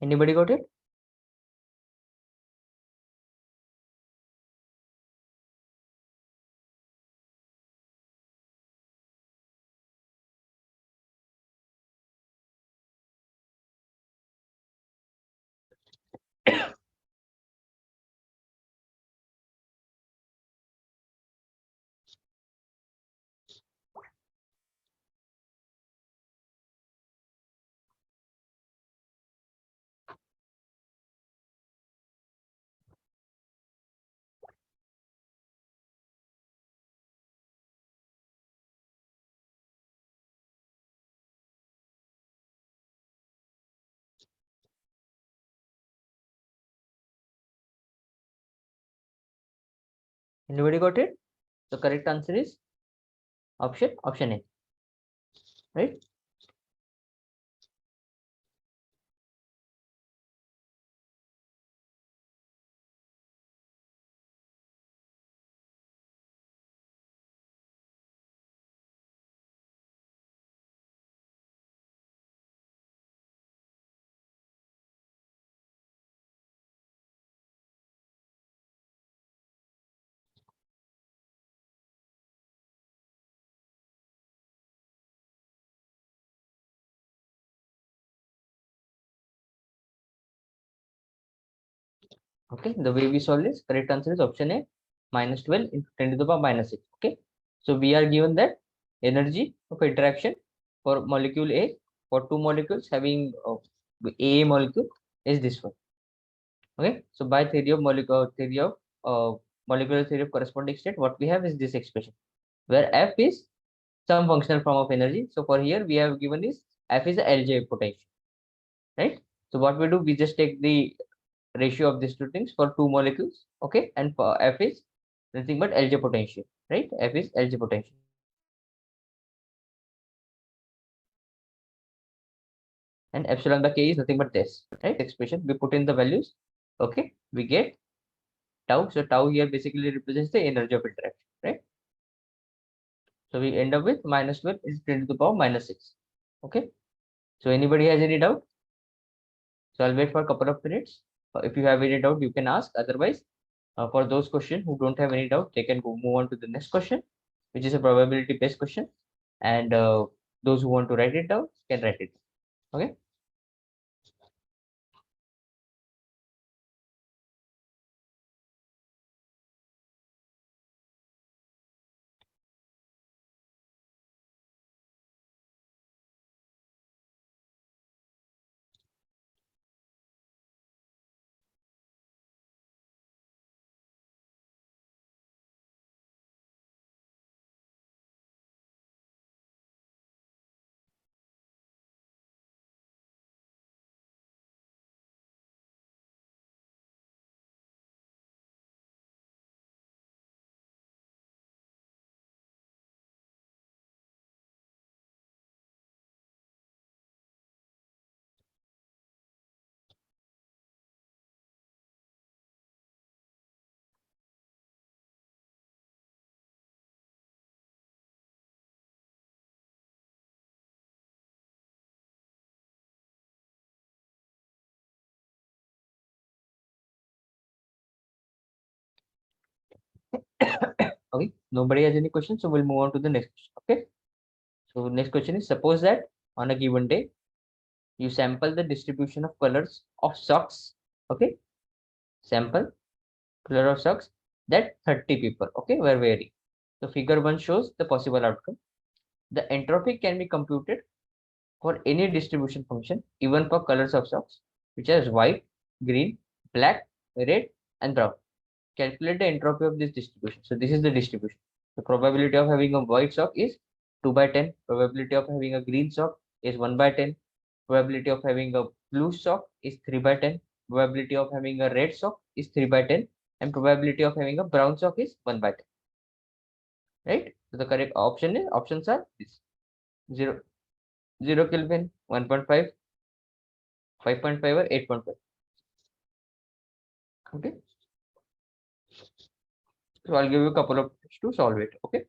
Anybody got it? Anybody got it? The correct answer is option A, right? Okay, the way we solve this, correct answer is option A, minus 12 into 10 to the power minus 6. Okay, so we are given that energy of interaction for molecule A, for two molecules having A molecule, is this one. Okay, so by theory of molecular theory of corresponding state, what we have is this expression, where F is some functional form of energy. So for here we have given is F is a LJ potential, right? So what we do, we just take the ratio of these two things for two molecules. Okay, and for F is nothing but LJ potential, right? F is LJ potential, and epsilon by K is nothing but this, right? Expression, we put in the values. Okay, we get tau. So tau here basically represents the energy of interaction, right? So we end up with minus 12 is 10 to the power minus 6. Okay, so anybody has any doubt? So I'll wait for a couple of minutes. If you have any doubt, you can ask. Otherwise, for those questions who don't have any doubt, they can go move on to the next question, which is a probability based question. And those who want to write it down can write it. Okay. Okay. Nobody has any questions, so we'll move on to the next question. Okay. So next question is, suppose that on a given day you sample the distribution of colors of socks. Okay. Sample color of socks that 30 people, okay, were wearing. So figure 1 shows the possible outcome. The entropy can be computed for any distribution function, even for colors of socks, which is white, green, black, red, and brown. Calculate the entropy of this distribution. So this is the distribution. The probability of having a white sock is 2 by 10. Probability of having a green sock is 1 by 10. Probability of having a blue sock is 3 by 10. Probability of having a red sock is 3 by 10. And probability of having a brown sock is 1 by 10. Right? So the correct options are this: 0, 0 Kelvin, 1.5, 5.5, or 8.5. Okay. So I'll give you a couple of tips to solve it. Okay.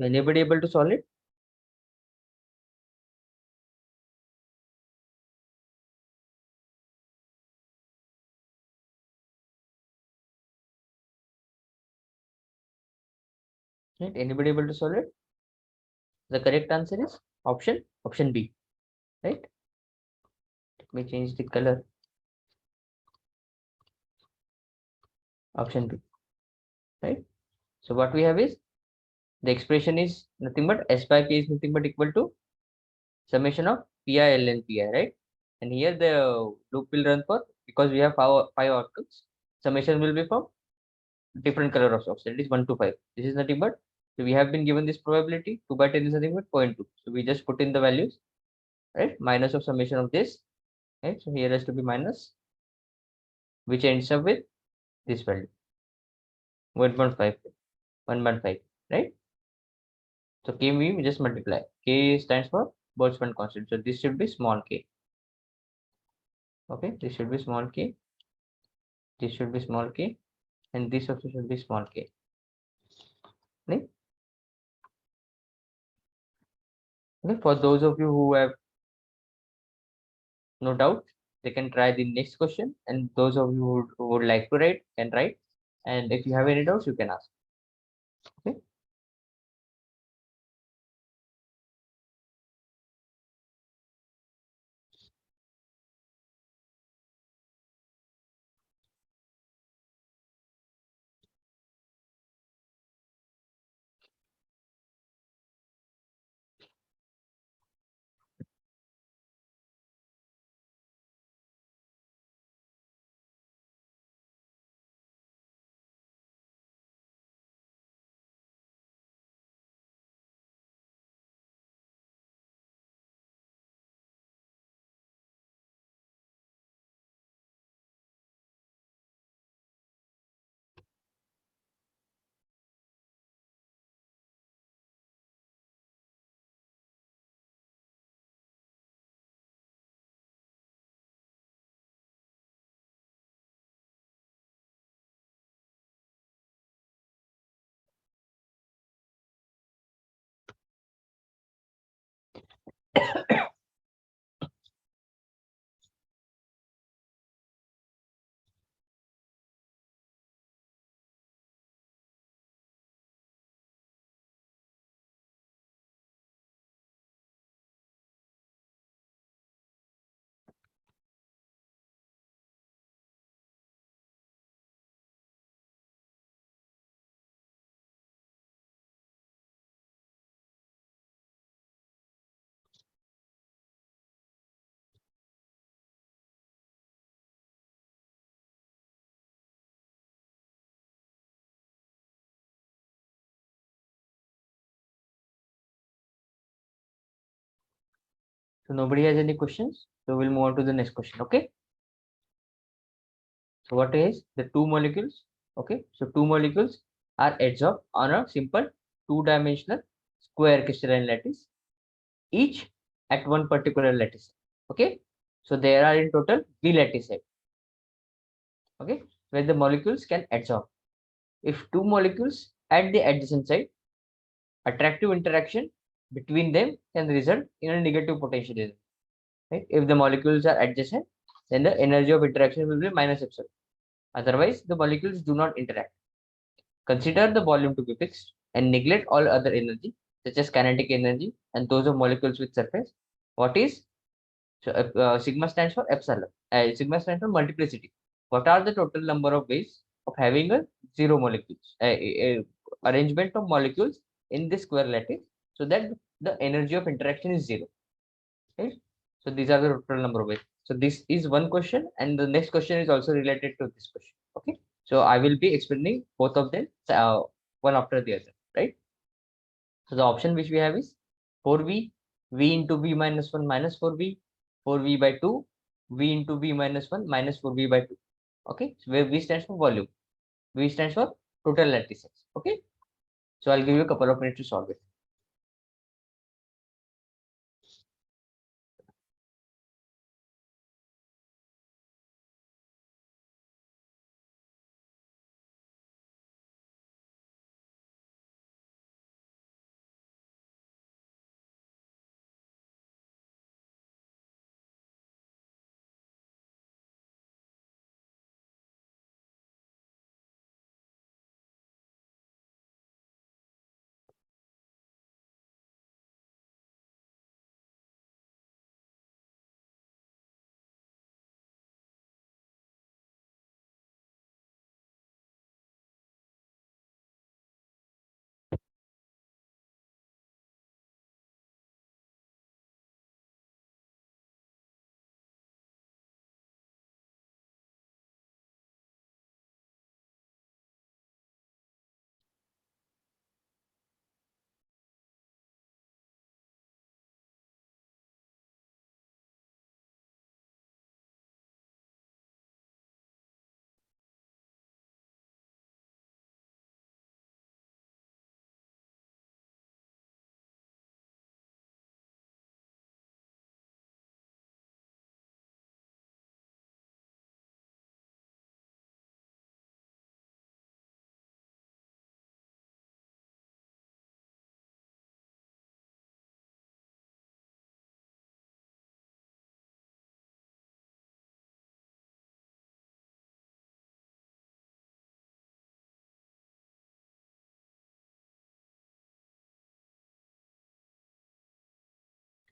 Anybody able to solve it? Right? Anybody able to solve it? The correct answer is option B. Right? Let me change the color. Option B. Right? So what we have is the expression is nothing but S by P is nothing but equal to summation of Pi ln Pi, right? And here the loop will run for, because we have five outcomes, summation will be from different color of socks. That is 1 to 5. This is nothing but, so we have been given this probability 2 by 10 is nothing but 0.2. So we just put in the values, right? Minus of summation of this, right? So here has to be minus, which ends up with this value 1.5, 1.5, right? So k we just multiply. K stands for Boltzmann constant. So this should be small k. Okay, this should be small k. This should be small k, and this also should be small k. Right? Okay, for those of you who have no doubt, they can try the next question, and those of you who would like to write can write, and if you have any doubts you can ask. Okay. So nobody has any questions, so we'll move on to the next question. Okay. So what is the two molecules? Okay, so two molecules are adsorbed on a simple two-dimensional square crystalline lattice, each at one particular lattice. Okay, so there are in total three lattices. Okay, where the molecules can adsorb. If two molecules at the adjacent side, attractive interaction between them can result in a negative potential. Right? If the molecules are adjacent, then the energy of interaction will be minus epsilon. Otherwise, the molecules do not interact. Consider the volume to be fixed and neglect all other energy, such as kinetic energy and those of molecules with surface. What is, so sigma stands for epsilon. Sigma stands for multiplicity. What are the total number of ways of having a zero molecules, arrangement of molecules in this square lattice, so that the energy of interaction is zero. Right? So these are the total number of ways. So this is one question, and the next question is also related to this question. Okay. So I will be explaining both of them one after the other. Right. So the option which we have is 4v, v into v minus 1 minus 4v, 4v by 2, v into v minus 1 minus 4v by 2. Okay. So where v stands for volume, v stands for total lattice. Okay. So I'll give you a couple of minutes to solve it.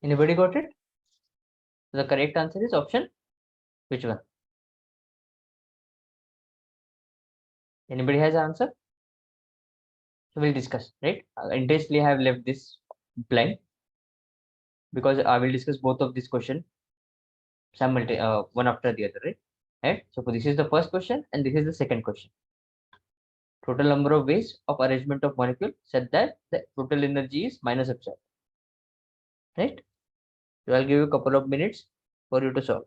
Anybody got it? The correct answer is option which one? Anybody has answer? So we'll discuss, right? Intentionally I have left this blank because I will discuss both of these questions one after the other, right? Right. So this is the first question and this is the second question. Total number of ways of arrangement of molecule said that the total energy is minus epsilon. Right? So I'll give you a couple of minutes for you to solve.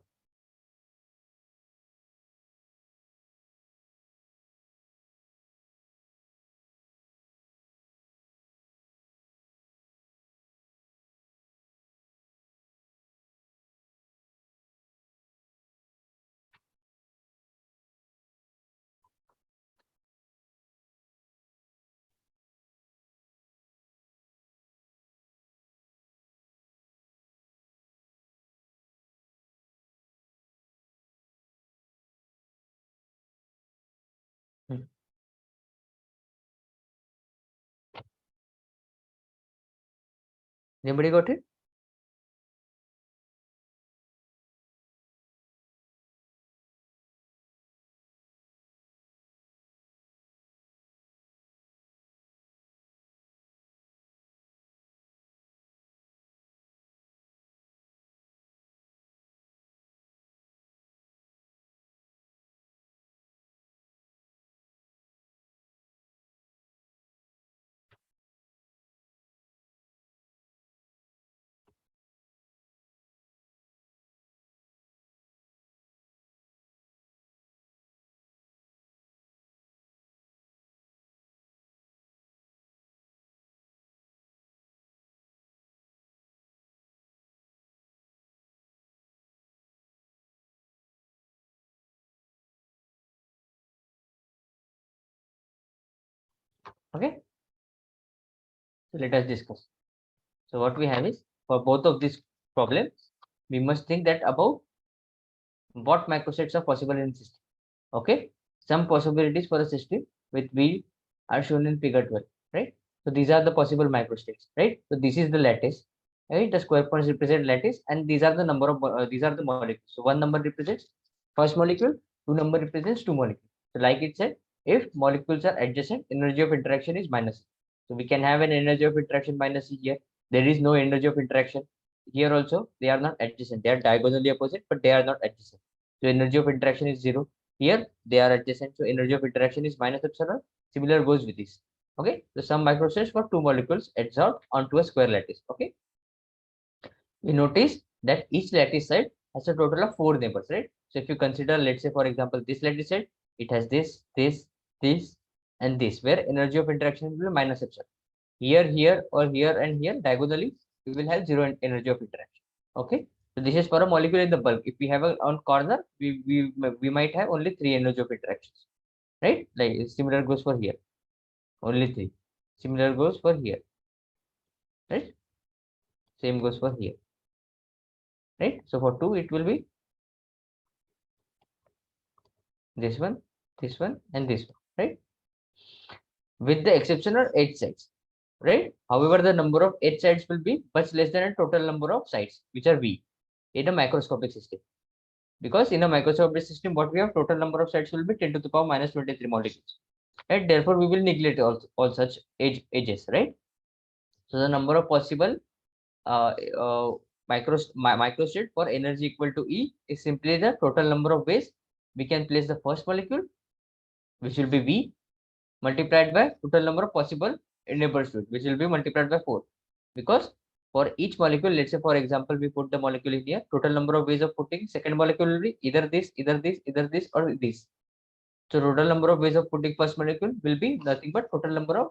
Hmm. Anybody got it? Okay. So let us discuss. So what we have is for both of these problems, we must think that about what microsets are possible in system. Okay. Some possibilities for a system with V are shown in figure 12, right? So these are the possible microstates, right? So this is the lattice, right? The square points represent lattice, and these are the number of these are the molecules. So one number represents first molecule, two number represents two molecules. So like it said, if molecules are adjacent, energy of interaction is minus. So we can have an energy of interaction minus here. There is no energy of interaction here also. They are not adjacent. They are diagonally opposite, but they are not adjacent. So energy of interaction is zero. Here they are adjacent, so energy of interaction is minus epsilon. Similar goes with this. Okay, so some microstats for two molecules adsorb onto a square lattice. Okay, we notice that each lattice set has a total of four neighbors, right? So if you consider, let's say for example, this lattice set, it has this, and this, where energy of interaction will be minus epsilon. Here, or here and here diagonally, we will have zero energy of interaction. Okay, so this is for a molecule in the bulk. If we have a on corner, we might have only three energy of interactions, right? Like similar goes for here, only three. Similar goes for here, right? Same goes for here, right? So for two, it will be this one, and this one, right? With the exception of eight sides, right? However, the number of eight sides will be much less than a total number of sides, which are V, in a microscopic system. Because in a microscopic system, what we have total number of sites will be 10 to the power minus 23 molecules. Right? Therefore, we will neglect all such edges, right? So the number of possible uh, uh, microstate for energy equal to E is simply the total number of ways we can place the first molecule, which will be V, multiplied by total number of possible neighbors to it, which will be multiplied by 4. Because for each molecule, let's say for example, we put the molecule in here, total number of ways of putting second molecule will be either this, or this. So total number of ways of putting first molecule will be nothing but total number of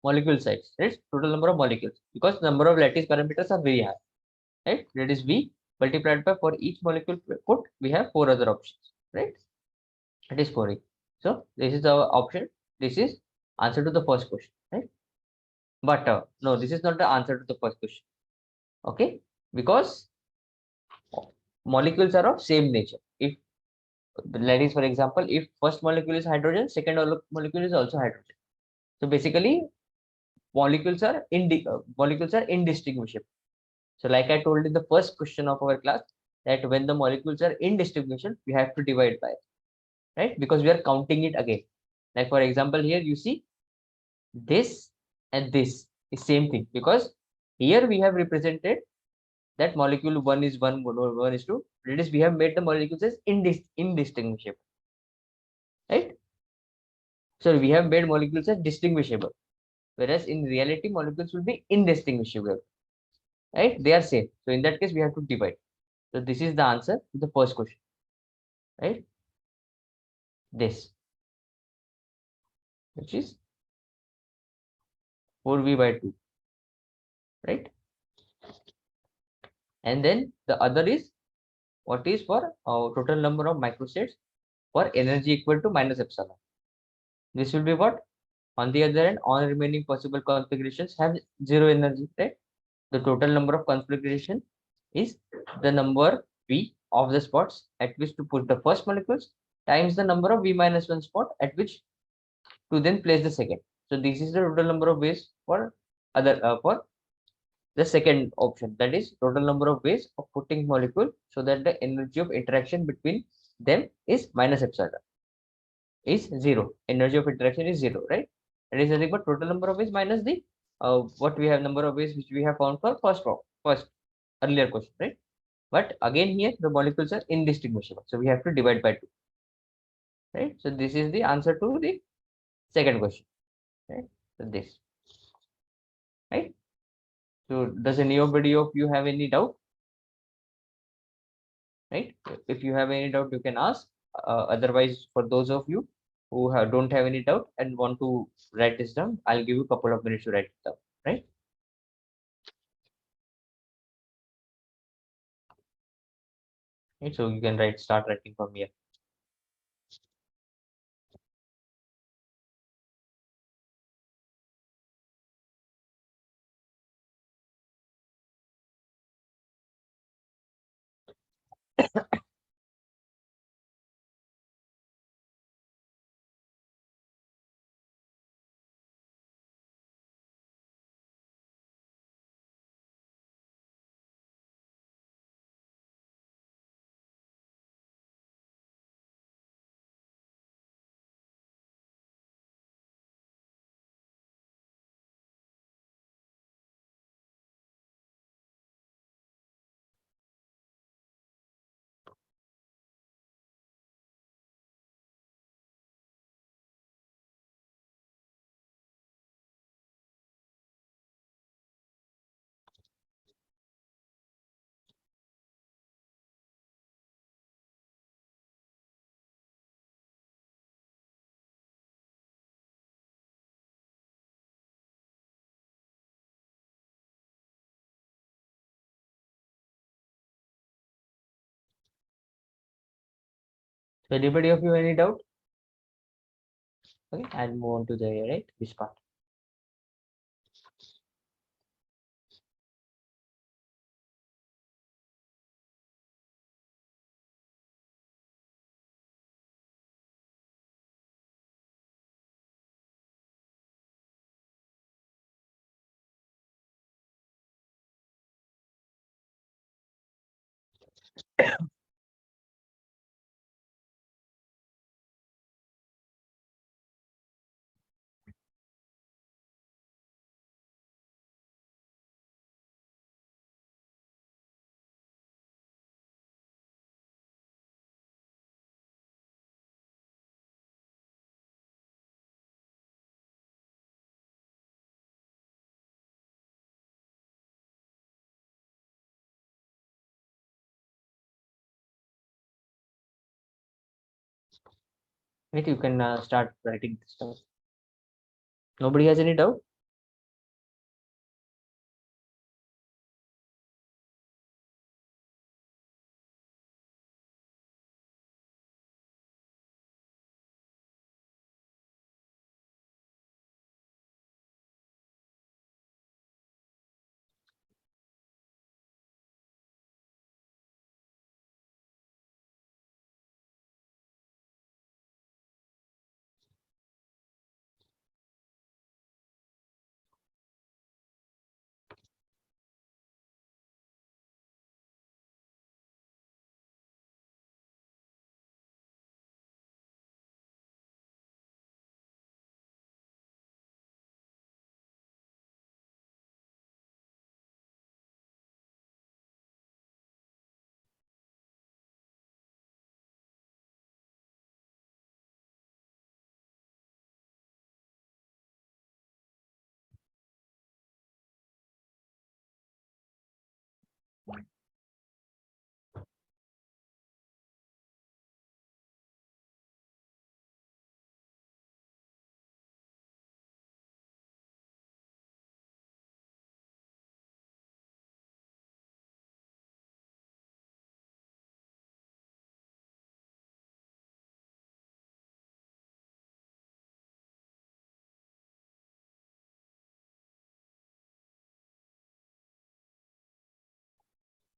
molecule sites, right? Total number of molecules, because number of lattice parameters are very high, right? That is V multiplied by for each molecule put, we have four other options, right? It is 4. So this is the option. This is answer to the first question, right? But no, this is not the answer to the first question. Okay, because molecules are of same nature. If that is, for example, if first molecule is hydrogen, second molecule is also hydrogen. So basically, molecules are indistinguishable. So like I told in the first question of our class, that when the molecules are indistinguishable, we have to divide by, right? Because we are counting it again. Like for example, here you see this and this is same thing, because here we have represented that molecule one is one, one is two. That is, we have made the molecules as indistinguishable, right? So we have made molecules as distinguishable, whereas in reality molecules will be indistinguishable, right? They are same. So in that case, we have to divide. So this is the answer to the first question, right? This, which is 4v by 2, right? And then the other is, what is for total number of microstates for energy equal to minus epsilon. This will be what? On the other hand, all remaining possible configurations have zero energy, right? The total number of configuration is the number V of the spots at which to put the first molecules times the number of V minus 1 spot at which to then place the second. So this is the total number of ways for for the second option, that is total number of ways of putting molecule so that the energy of interaction between them is minus epsilon, is zero. Energy of interaction is zero, right? That is nothing but total number of ways minus the what we have number of ways which we have found for first earlier question, right? But again here the molecules are indistinguishable, so we have to divide by 2, right? So this is the answer to the second question, right? So this, right? So does anybody of you have any doubt, right? If you have any doubt, you can ask. Otherwise, for those of you who don't have any doubt and want to write this down, I'll give you a couple of minutes to write it down, right? Right, so you can start writing from here. So anybody of you any doubt? Okay, I'll move on to the right this part. Right, you can start writing this down. Nobody has any doubt?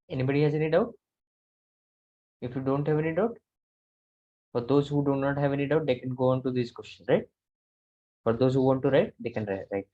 Anybody has any doubt? If you don't have any doubt, for those who do not have any doubt, they can go on to these questions, right? For those who want to write, they can write.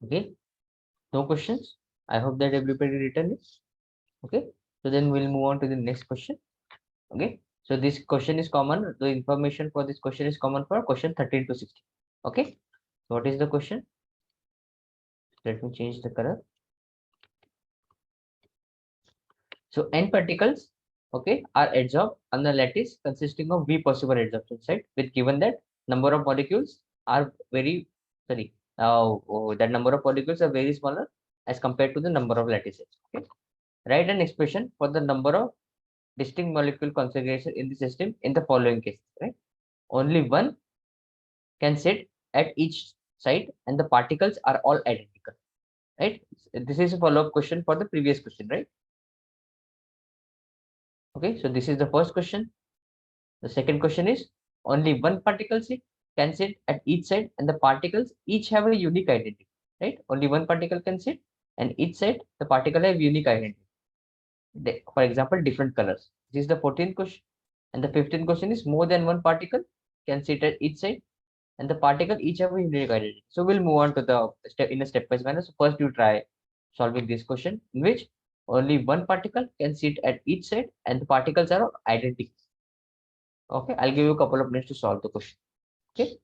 Okay, no questions. I hope that everybody written it. Okay, so then we'll move on to the next question. Okay, so this question is common. The information for this question is common for question 13 to 16. Okay, so what is the question? Let me change the color. So n particles, okay, are adsorbed on the lattice consisting of v possible adsorption site, with given that number of molecules are very sorry, that number of molecules are very smaller as compared to the number of lattices. Okay, write an expression for the number of distinct molecule configuration in the system in the following case. Right, only one can sit at each site, and the particles are all identical. Right, this is a follow-up question for the previous question. Right. Okay, so this is the first question. The second question is only one particle can sit at each side, and the particles each have a unique identity. Right? Only one particle can sit, and each side the particle have unique identity. For example, different colors. This is the 14th question, and the 15th question is more than one particle can sit at each side, and the particle each have a unique identity. So we'll move on to the step in a step-wise manner. So first you try solving this question in which only one particle can sit at each side, and the particles are identical. Okay, I'll give you a couple of minutes to solve the question. Okay.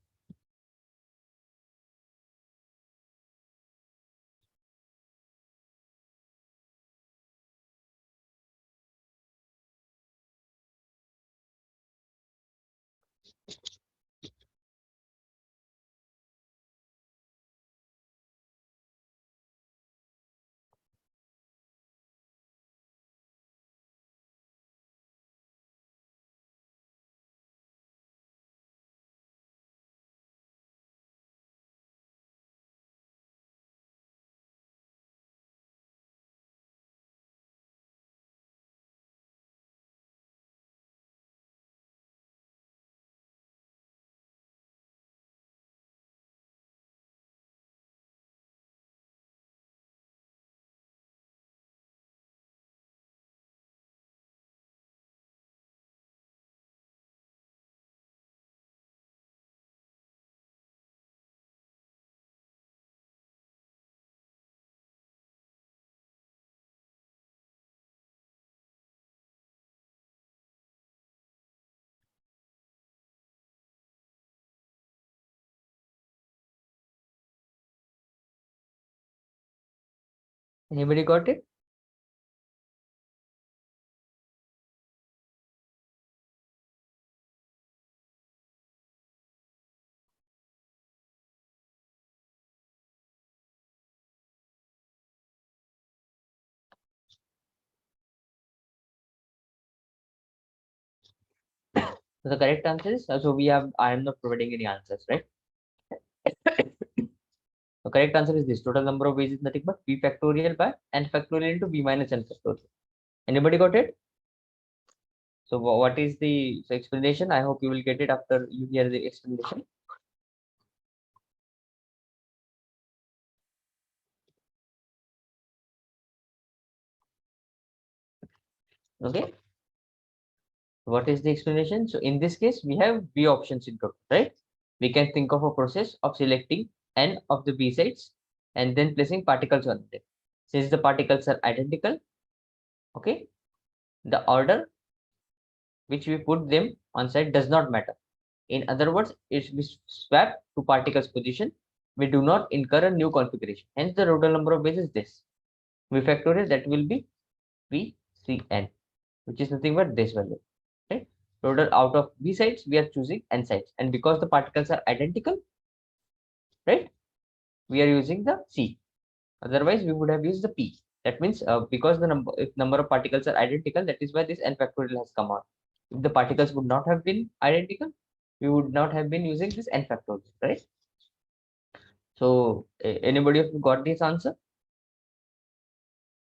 Anybody got it? So the correct answer is, I am not providing any answers, right? The correct answer is this: total number of ways is nothing but b factorial by n factorial into b minus n factorial. Anybody got it? So what is the explanation? I hope you will get it after you hear the explanation. Okay. What is the explanation? So in this case, we have b options in total, right? We can think of a process of selecting n of the b sites and then placing particles on them. Since the particles are identical, okay, the order which we put them on site does not matter. In other words, if we swap to particles position, we do not incur a new configuration. Hence, the total number of ways is this. We factorial that will be VCN, which is nothing but this value. Right? Total out of B sites, we are choosing N sites. And because the particles are identical, right? We are using the C. Otherwise, we would have used the P. That means because the number of particles are identical, that is why this N factorial has come out. If the particles would not have been identical, we would not have been using this N factorial, right? So anybody of you got this answer?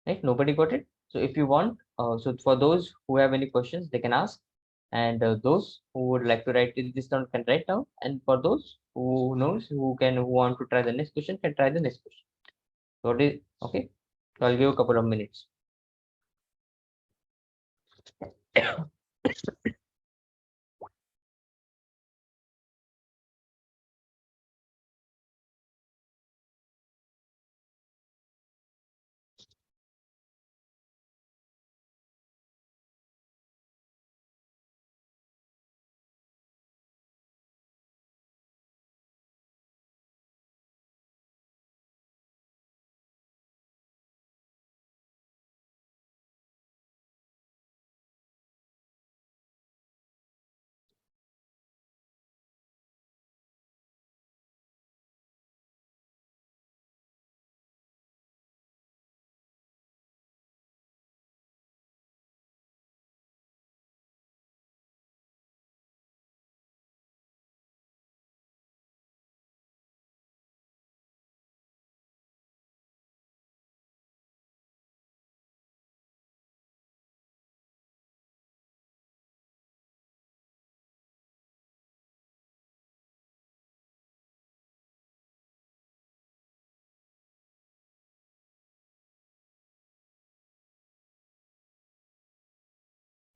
Right? Nobody got it. So if you want, so for those who have any questions, they can ask. And those who would like to write it this down can write down. And for those who knows who want to try the next question can try the next question. So it is okay. So I'll give a couple of minutes.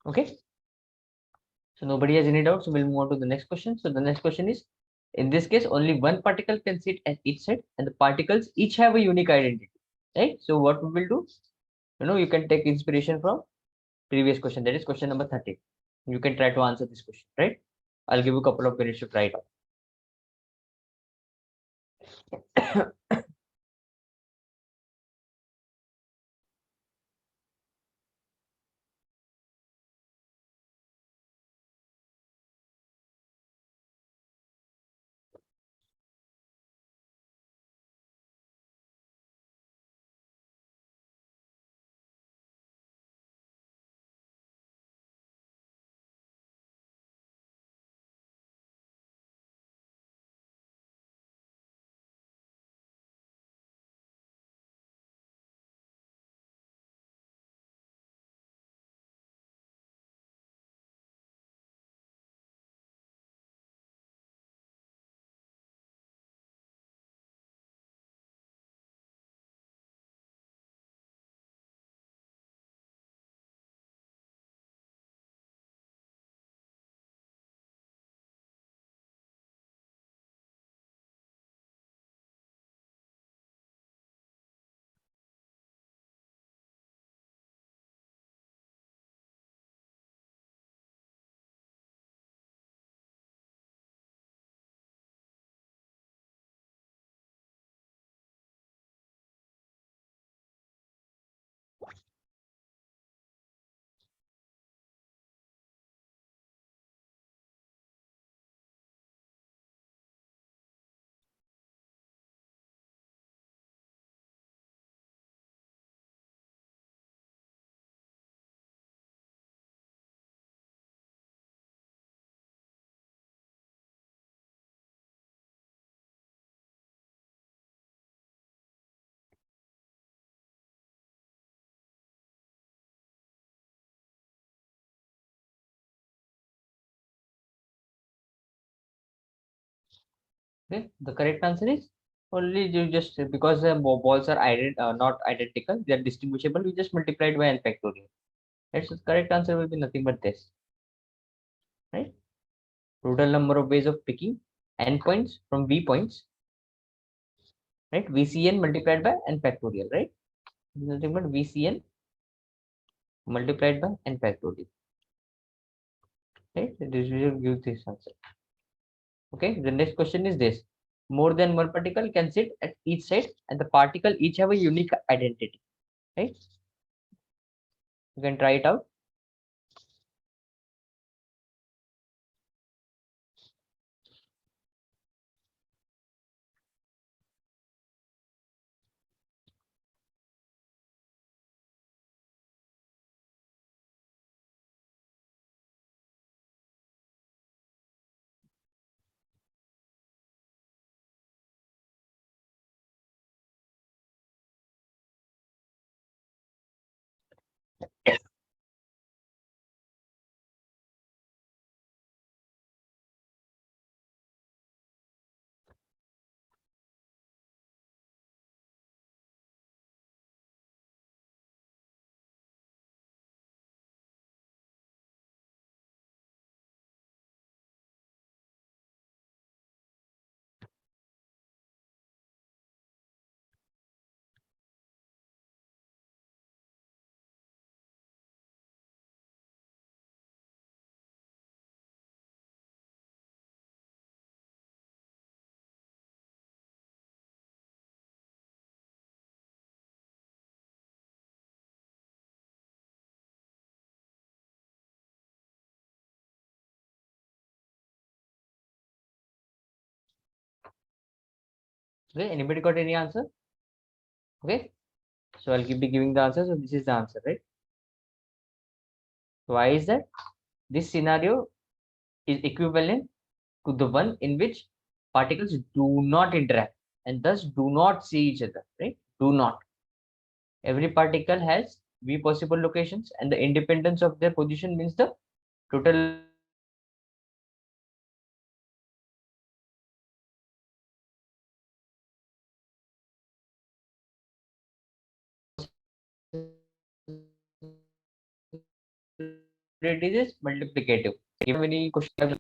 Okay. So nobody has any doubt. So we'll move on to the next question. So the next question is, in this case, only one particle can sit at each side, and the particles each have a unique identity. Right. So what we will do, you can take inspiration from previous question. That is question number 30. You can try to answer this question. Right. I'll give you a couple of minutes to try it out. Okay, the correct answer is only you just because the balls are not identical, they are distinguishable. We just multiplied by n factorial. Right, so the correct answer will be nothing but this. Right, total number of ways of picking n points from v points. Right, VCN multiplied by n factorial. Right, nothing but VCN multiplied by n factorial. Right, this will give this answer. Okay, the next question is this: more than one particle can sit at each side, and the particle each have a unique identity. Right, you can try it out. Okay, anybody got any answer? Okay, so I'll keep giving the answer. So this is the answer, right? Why is that? This scenario is equivalent to the one in which particles do not interact and thus do not see each other, right? Do not. Every particle has v possible locations, and the independence of their position means the total possibilities is multiplicative. Give me any question.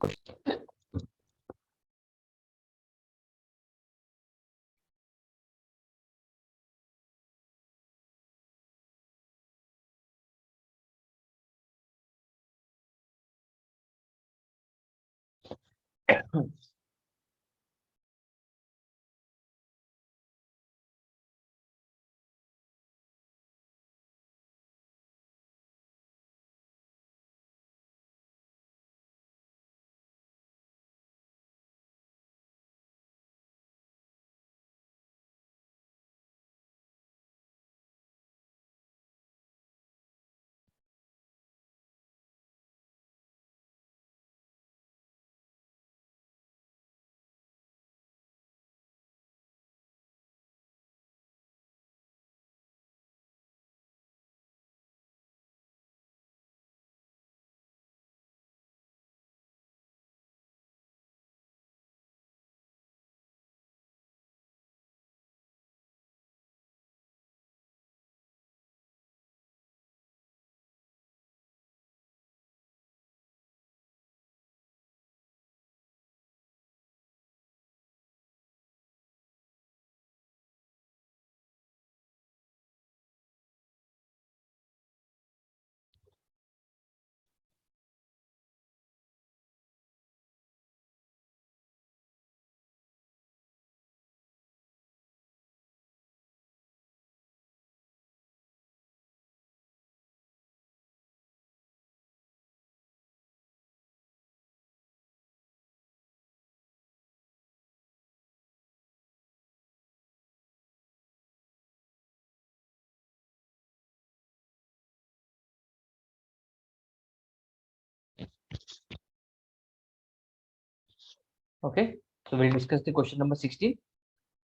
Okay, so we'll discuss the question number 16.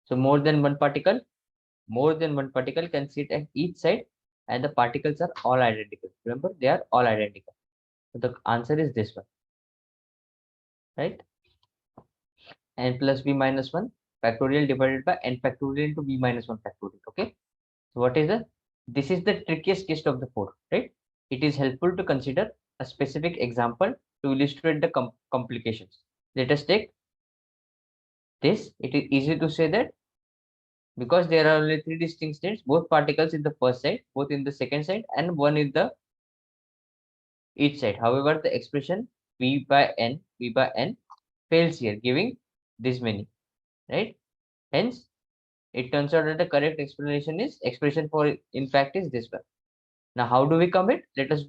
So more than one particle can sit at each side, and the particles are all identical. Remember, they are all identical. So the answer is this one, right? n plus b minus 1 factorial divided by n factorial into b minus 1 factorial. Okay. So what is this is the trickiest case of the four, right? It is helpful to consider a specific example to illustrate the complications. Let us take this. It is easy to say that because there are only three distinct states, both particles in the first side, both in the second side, and one in the each side. However, the expression v by n fails here, giving this many, right? Hence, it turns out that the correct explanation is expression for in fact is this one. Now, how do we come it? Let us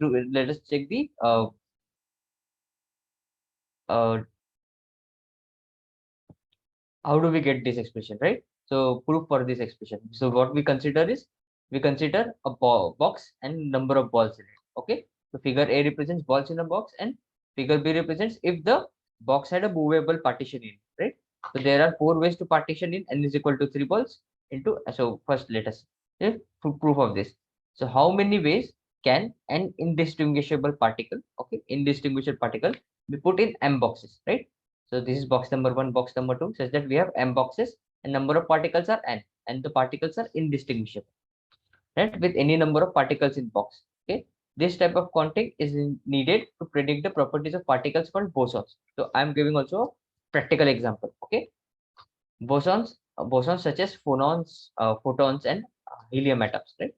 check the uh, how do we get this expression, right? So proof for this expression. So what we consider is we consider a box and number of balls in it. Okay. So figure A represents balls in a box and figure B represents if the box had a movable partition in, right? So there are four ways to partition in n is equal to 3 balls into. So first let us proof of this. So how many ways can an indistinguishable particle, okay, indistinguishable particle be put in m boxes, right? So this is box number 1, box number 2, such that we have m boxes and number of particles are n, and the particles are indistinguishable, right? With any number of particles in box. Okay. This type of counting is needed to predict the properties of particles called bosons. So I am giving also a practical example. Okay. Bosons such as photons, and helium atoms, right?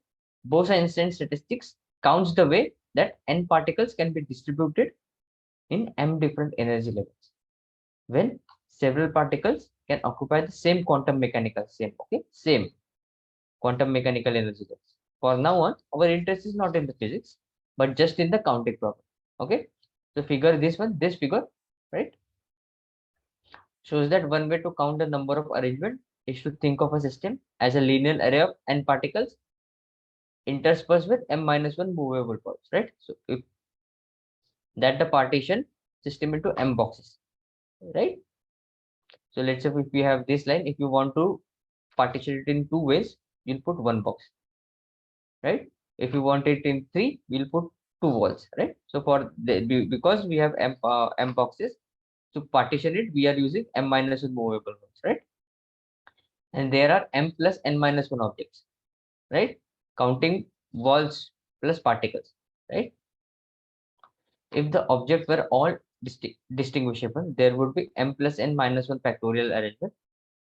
Boson statistics counts the way that n particles can be distributed in m different energy levels when several particles can occupy the same quantum mechanical energy levels. For now on, our interest is not in the physics, but just in the counting problem. Okay. So figure this figure, right, shows that one way to count the number of arrangement is to think of a system as a linear array of n particles interspersed with m minus 1 movable parts, right? So if that the partition system into m boxes, right? So let's say if we have this line, if you want to partition it in two ways, you'll put one box, right? If you want it in three, we'll put two walls, right? So for because we have m boxes to partition it, we are using m minus one movable ones, right? And there are m plus n minus one objects, right? Counting walls plus particles, right? If the objects were all distinguishable, there would be m plus n minus one factorial arrangement.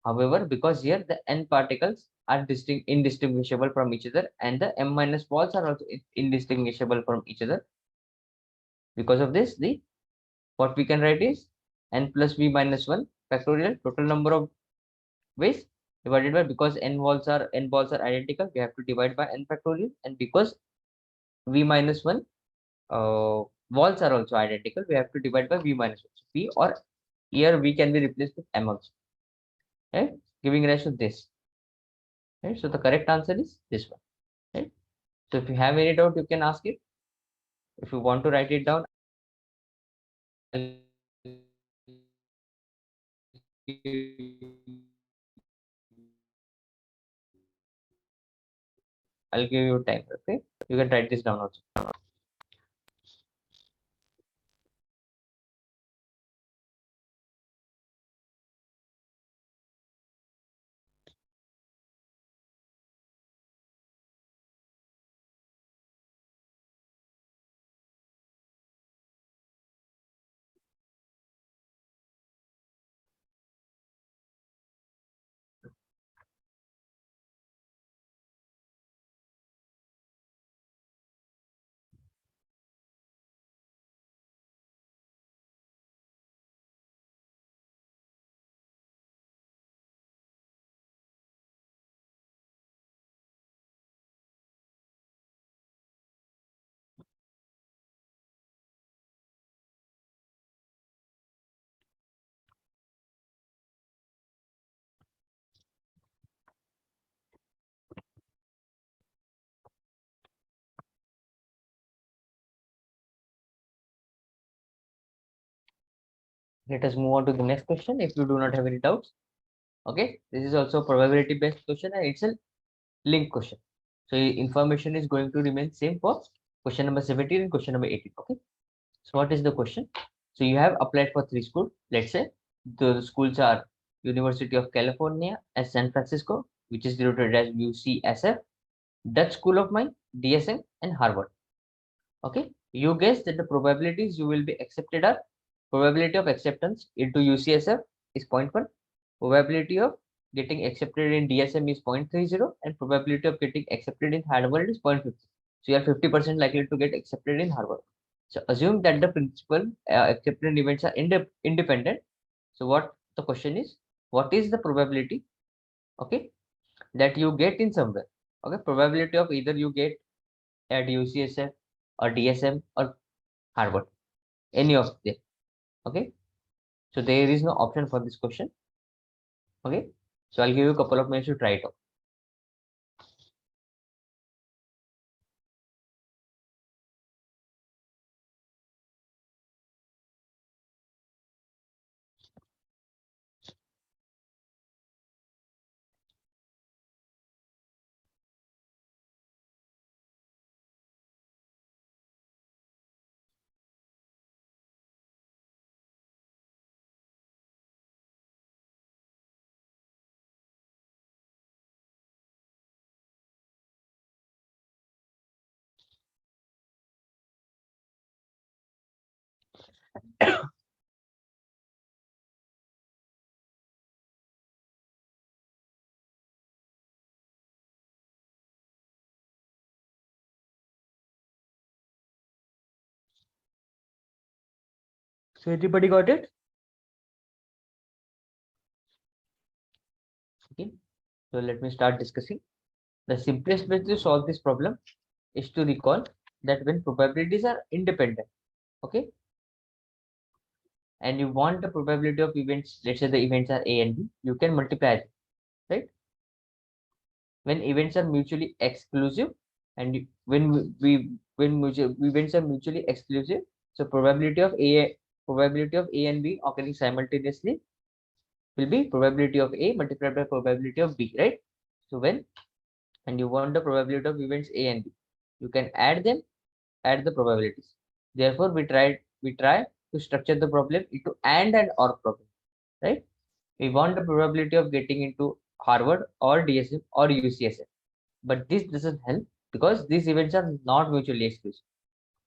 However, because here the n particles are indistinguishable from each other and the m minus balls are also indistinguishable from each other, because of this, the what we can write is n plus b minus 1 factorial total number of ways divided by, because n balls are identical, we have to divide by n factorial, and because v minus 1 walls are also identical, we have to divide by v minus 1. So p, or here v can be replaced with m also, right? Giving rise to this. Right? So the correct answer is this one. Right? So if you have any doubt, you can ask it. If you want to write it down, I'll give you time. Okay, you can write this down also. Let us move on to the next question. If you do not have any doubts, okay, this is also a probability based question and it's a linked question. So information is going to remain same for question number 17 and question number 18. Okay. So what is the question? So you have applied for three schools. Let's say the schools are University of California at San Francisco, which is denoted as UCSF, Dutch School of Mine, DSM, and Harvard. Okay, you guess that the probabilities you will be accepted are probability of acceptance into UCSF is 0.1, probability of getting accepted in DSM is 0.30, and probability of getting accepted in Harvard is 0.50. So you are 50% likely to get accepted in Harvard. So assume that the principal acceptance events are independent. So what the question is, what is the probability, okay, that you get in somewhere? Okay, probability of either you get at UCSF or DSM or Harvard, any of them. Okay, so there is no option for this question. Okay, so I'll give you a couple of minutes to try it out. So everybody got it? Okay, so let me start discussing. The simplest way to solve this problem is to recall that when probabilities are independent, okay, and you want the probability of events, let's say the events are A and B, you can multiply them, right? When events are mutually exclusive, and when mutual events are mutually exclusive, so probability of A and B occurring simultaneously will be probability of A multiplied by probability of B, right? So when and you want the probability of events A and B, you can add them, add the probabilities. Therefore, we try to structure the problem into and or problem, right? We want the probability of getting into Harvard or DSM or UCSF, but this doesn't help because these events are not mutually exclusive.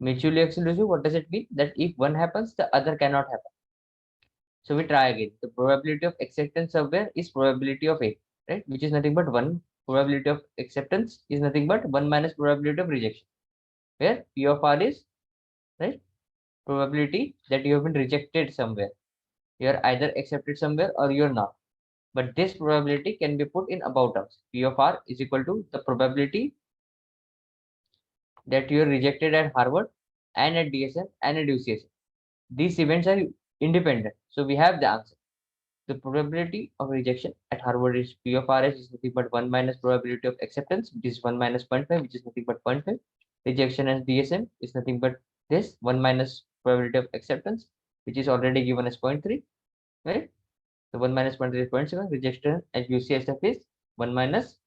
Mutually exclusive, what does it mean? That if one happens, the other cannot happen. So we try again. The probability of acceptance somewhere is probability of A, right? Which is nothing but one. Probability of acceptance is nothing but one minus probability of rejection, where P of R is, right, probability that you have been rejected somewhere. You are either accepted somewhere or you're not. But this probability can be put in about terms. P of R is equal to the probability that you are rejected at Harvard and at DSM and at UCSF. These events are independent. So we have the answer. The probability of rejection at Harvard is P of RS is nothing but 1 minus probability of acceptance, which is 1 minus 0.5, which is nothing but 0.5. Rejection as DSM is nothing but this 1 minus probability of acceptance, which is already given as 0.3, right? So 1 minus 0.3 is 0.7. Rejection at UCSF is 1 minus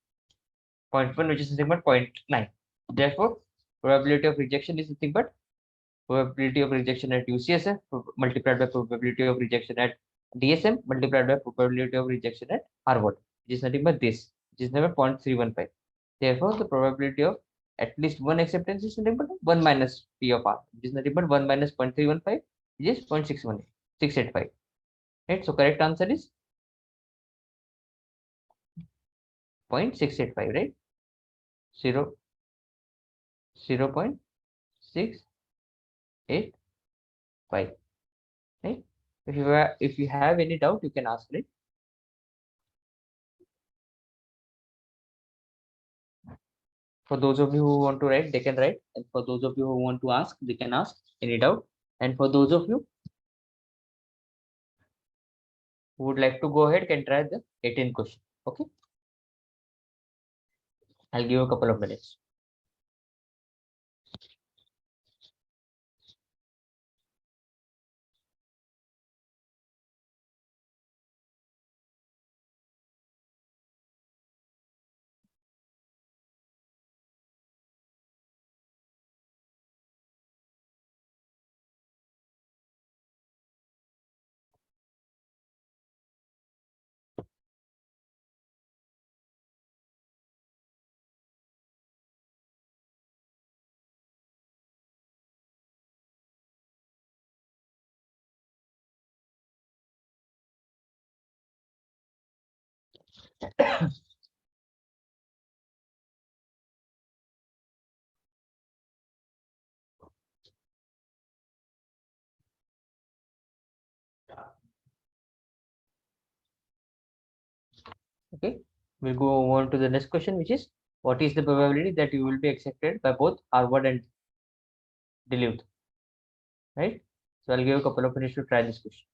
0.1, which is nothing but 0.9. Therefore, probability of rejection is nothing but probability of rejection at UCSF multiplied by probability of rejection at DSM multiplied by probability of rejection at Harvard, which is nothing but this, which is never 0.315. Therefore, the probability of at least one acceptance is nothing but 1 minus P of R, which is nothing but 1 minus 0.315, which is 0.685. Right? So correct answer is 0.685, right? 0, 0.685. Right? If you have any doubt, you can ask, right? For those of you who want to write, they can write. And for those of you who want to ask, they can ask any doubt. And for those of you who would like to go ahead, can try the 18 question. Okay. I'll give you a couple of minutes. Okay, we'll go on to the next question, which is what is the probability that you will be accepted by both Harvard and Duluth, right? So I'll give you a couple of minutes to try this question.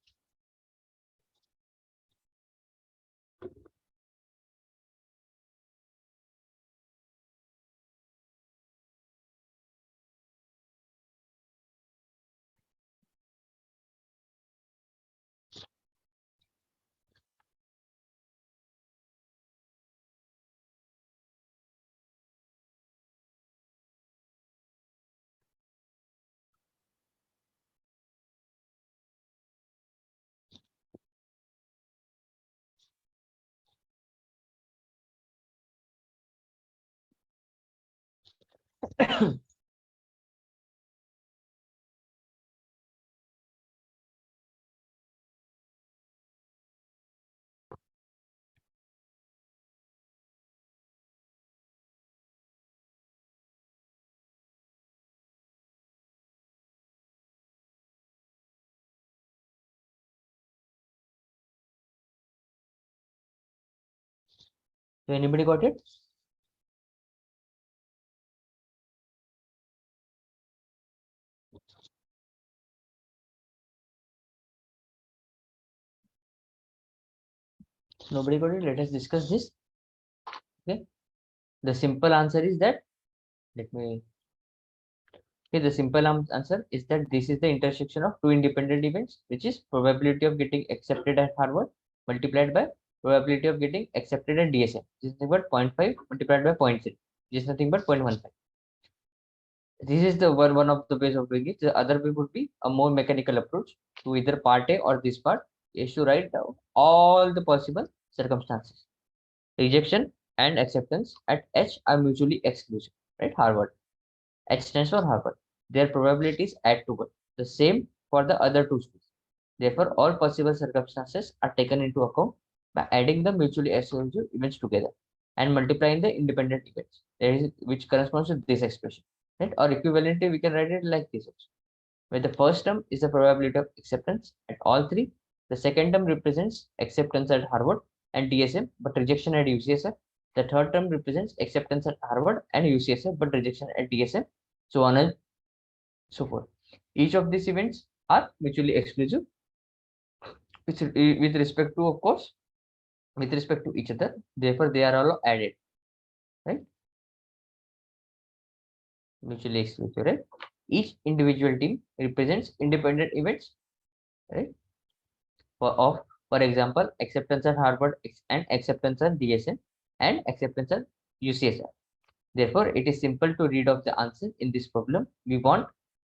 So anybody got it? Nobody got it. Let us discuss this. Okay. The simple answer is that let me. Okay, the simple answer is that this is the intersection of two independent events, which is probability of getting accepted at Harvard multiplied by probability of getting accepted at DSM. This is nothing but 0.5 multiplied by 0.3. This is nothing but 0.15. This is the one of the ways of doing it. The other way would be a more mechanical approach to either part A or this part is to write down all the possible circumstances. Rejection and acceptance at H are mutually exclusive, right? Harvard. H stands for Harvard. Their probabilities add to 1. The same for the other two schools. Therefore, all possible circumstances are taken into account by adding the mutually exclusive events together and multiplying the independent events, which corresponds to this expression. Right? Or equivalently, we can write it like this also, where the first term is the probability of acceptance at all three. The second term represents acceptance at Harvard and DSM, but rejection at UCSF. The third term represents acceptance at Harvard and UCSF, but rejection at DSM, so on and so forth. Each of these events are mutually exclusive, with respect to, of course, with respect to each other. Therefore, they are all added, right? Mutually exclusive, right? Each individual team represents independent events, right? For example, acceptance at Harvard and acceptance at DSM and acceptance at UCSF. Therefore, it is simple to read off the answer in this problem. We want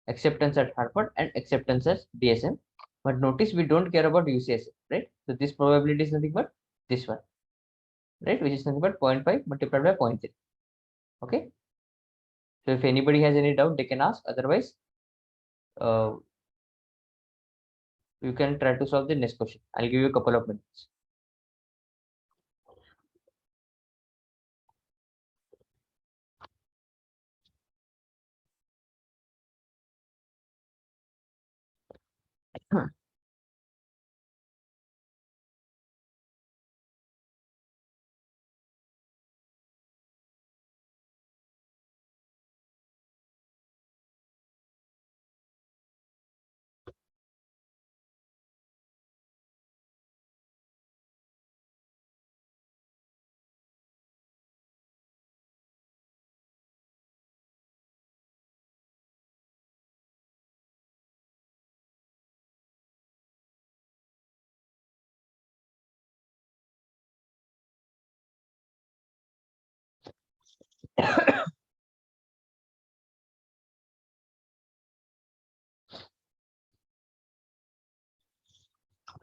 acceptance at Harvard and acceptance at DSM. But notice we don't care about UCSF, right? So this probability is nothing but this one, right? Which is nothing but 0.5 multiplied by 0.3. Okay. So if anybody has any doubt, they can ask. Otherwise, uh, you can try to solve the next question. I'll give you a couple of minutes.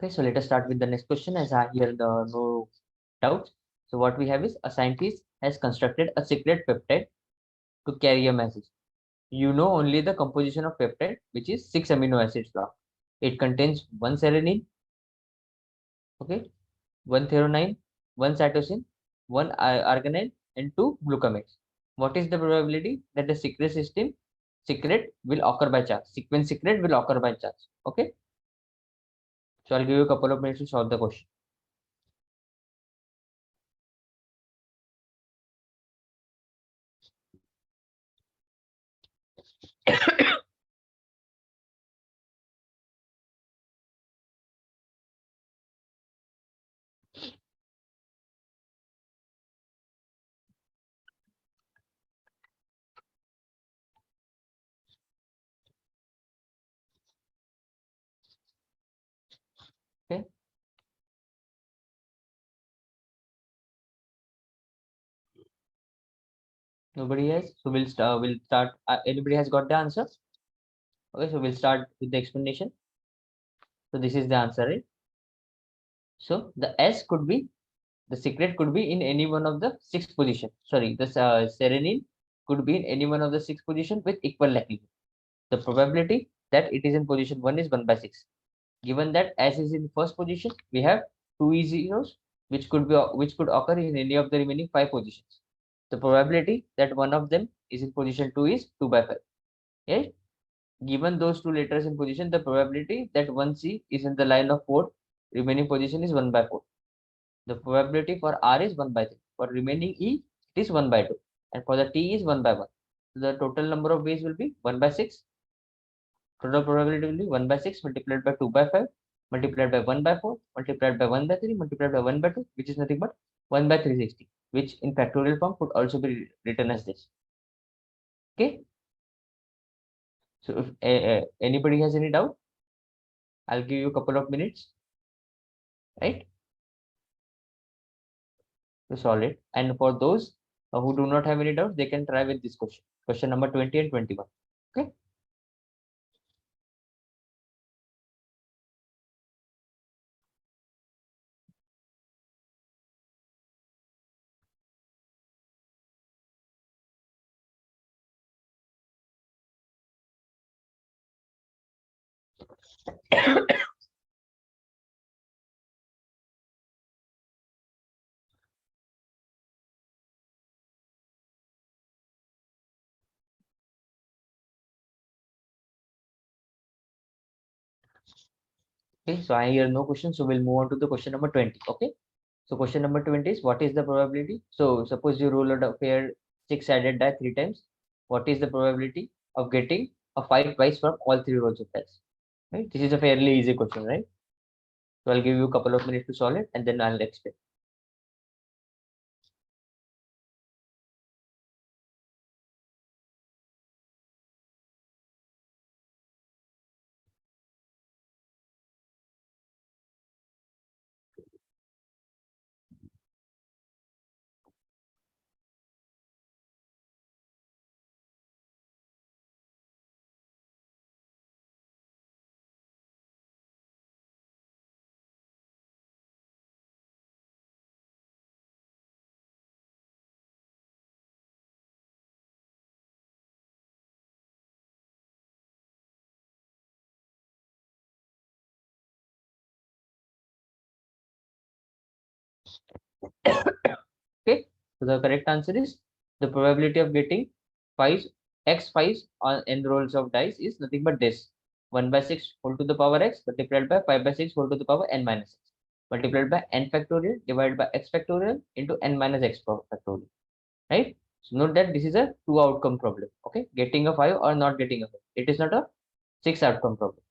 Okay, so let us start with the next question as I hear the no doubts. So what we have is a scientist has constructed a secret peptide to carry a message. You know only the composition of peptide, which is 6 amino acids block. It contains one serine, okay, one threonine, one cytosine, one arginine, and two glucamates. What is the probability that the secret will occur by chance? Sequence secret will occur by chance. Okay. So I'll give you a couple of minutes to solve the question. Okay. Nobody has. So we'll start. We'll start. Anybody has got the answer? Okay. So we'll start with the explanation. So this is the answer, right? So the S could be the secret could be in any one of the six position. Sorry, the serenine could be in any one of the six position with equal likelihood. The probability that it is in position 1 is 1 by 6. Given that S is in first position, we have two E zeros which could occur in any of the remaining five positions. The probability that one of them is in position 2 is 2 by 5. Yes. Given those two letters in position, the probability that one C is in the line of 4 remaining position is 1 by 4. The probability for R is 1 by 3. For remaining E, it is 1 by 2. And for the T is 1 by 1. So the total number of ways will be 1 by 6. Total probability will be 1 by 6 multiplied by 2 by 5 multiplied by 1 by 4 multiplied by 1 by 3 multiplied by 1 by 2, which is nothing but 1 by 360, which in factorial form could also be written as this. Okay. So if anybody has any doubt, I'll give you a couple of minutes, right, to solve it. And for those who do not have any doubt, they can try with this question. Question number 20 and 21. Okay. Okay, so I hear no question. So we'll move on to the question number 20. Okay. So question number 20 is what is the probability? So suppose you roll out a pair six-sided die three times. What is the probability of getting a five twice from all three rows of dice? Right. This is a fairly easy question, right? So I'll give you a couple of minutes to solve it and then I'll explain. Okay. So the correct answer is the probability of getting five x fives on n rolls of dice is nothing but this 1 by 6 whole to the power x multiplied by 5 by 6 whole to the power n minus x multiplied by n factorial divided by x factorial into n minus x factorial. Right? So note that this is a two outcome problem. Okay, getting a 5 or not getting a 5. It is not a six outcome problem.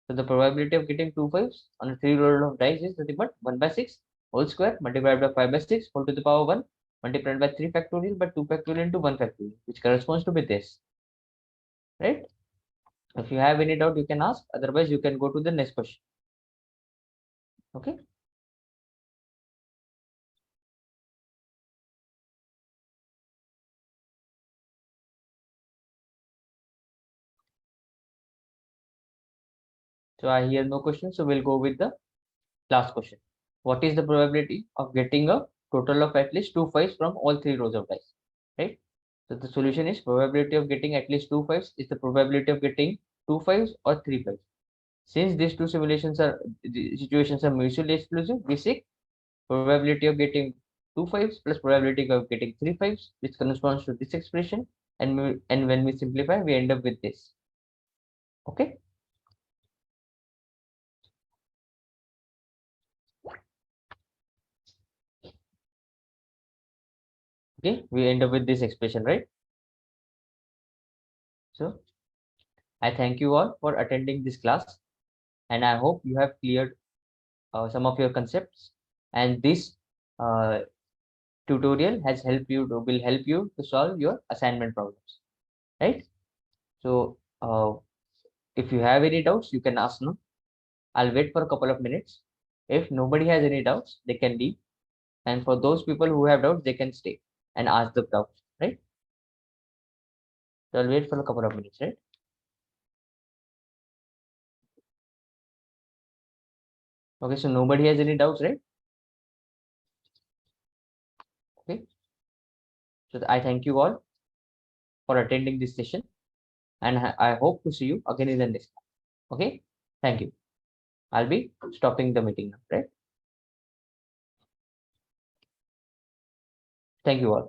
So the probability of getting two fives on a three roll of dice is nothing but 1 by 6 whole square multiplied by 5 by 6 whole to the power 1 multiplied by 3 factorial by 2 factorial into 1 factorial, which corresponds to with this. Right? If you have any doubt, you can ask. Otherwise, you can go to the next question. Okay. So I hear no question. So we'll go with the last question. What is the probability of getting a total of at least two fives from all three rows of dice? Right? So the solution is probability of getting at least two fives is the probability of getting two fives or three fives. Since these two situations are mutually exclusive, we seek probability of getting 2 5s plus probability of getting 3 5s, which corresponds to this expression. And when we simplify, we end up with this. Okay. Okay, we end up with this expression, right? So I thank you all for attending this class, and I hope you have cleared some of your concepts. And this uh, tutorial has helped you to will help you to solve your assignment problems, right? So if you have any doubts, you can ask now. I'll wait for a couple of minutes. If nobody has any doubts, they can leave. And for those people who have doubts, they can stay and ask the doubts, right? So I'll wait for a couple of minutes, right? Okay, so nobody has any doubts, right? Okay. So I thank you all for attending this session, and I hope to see you again in the next class. Okay. Thank you. I'll be stopping the meeting now, right? Thank you all.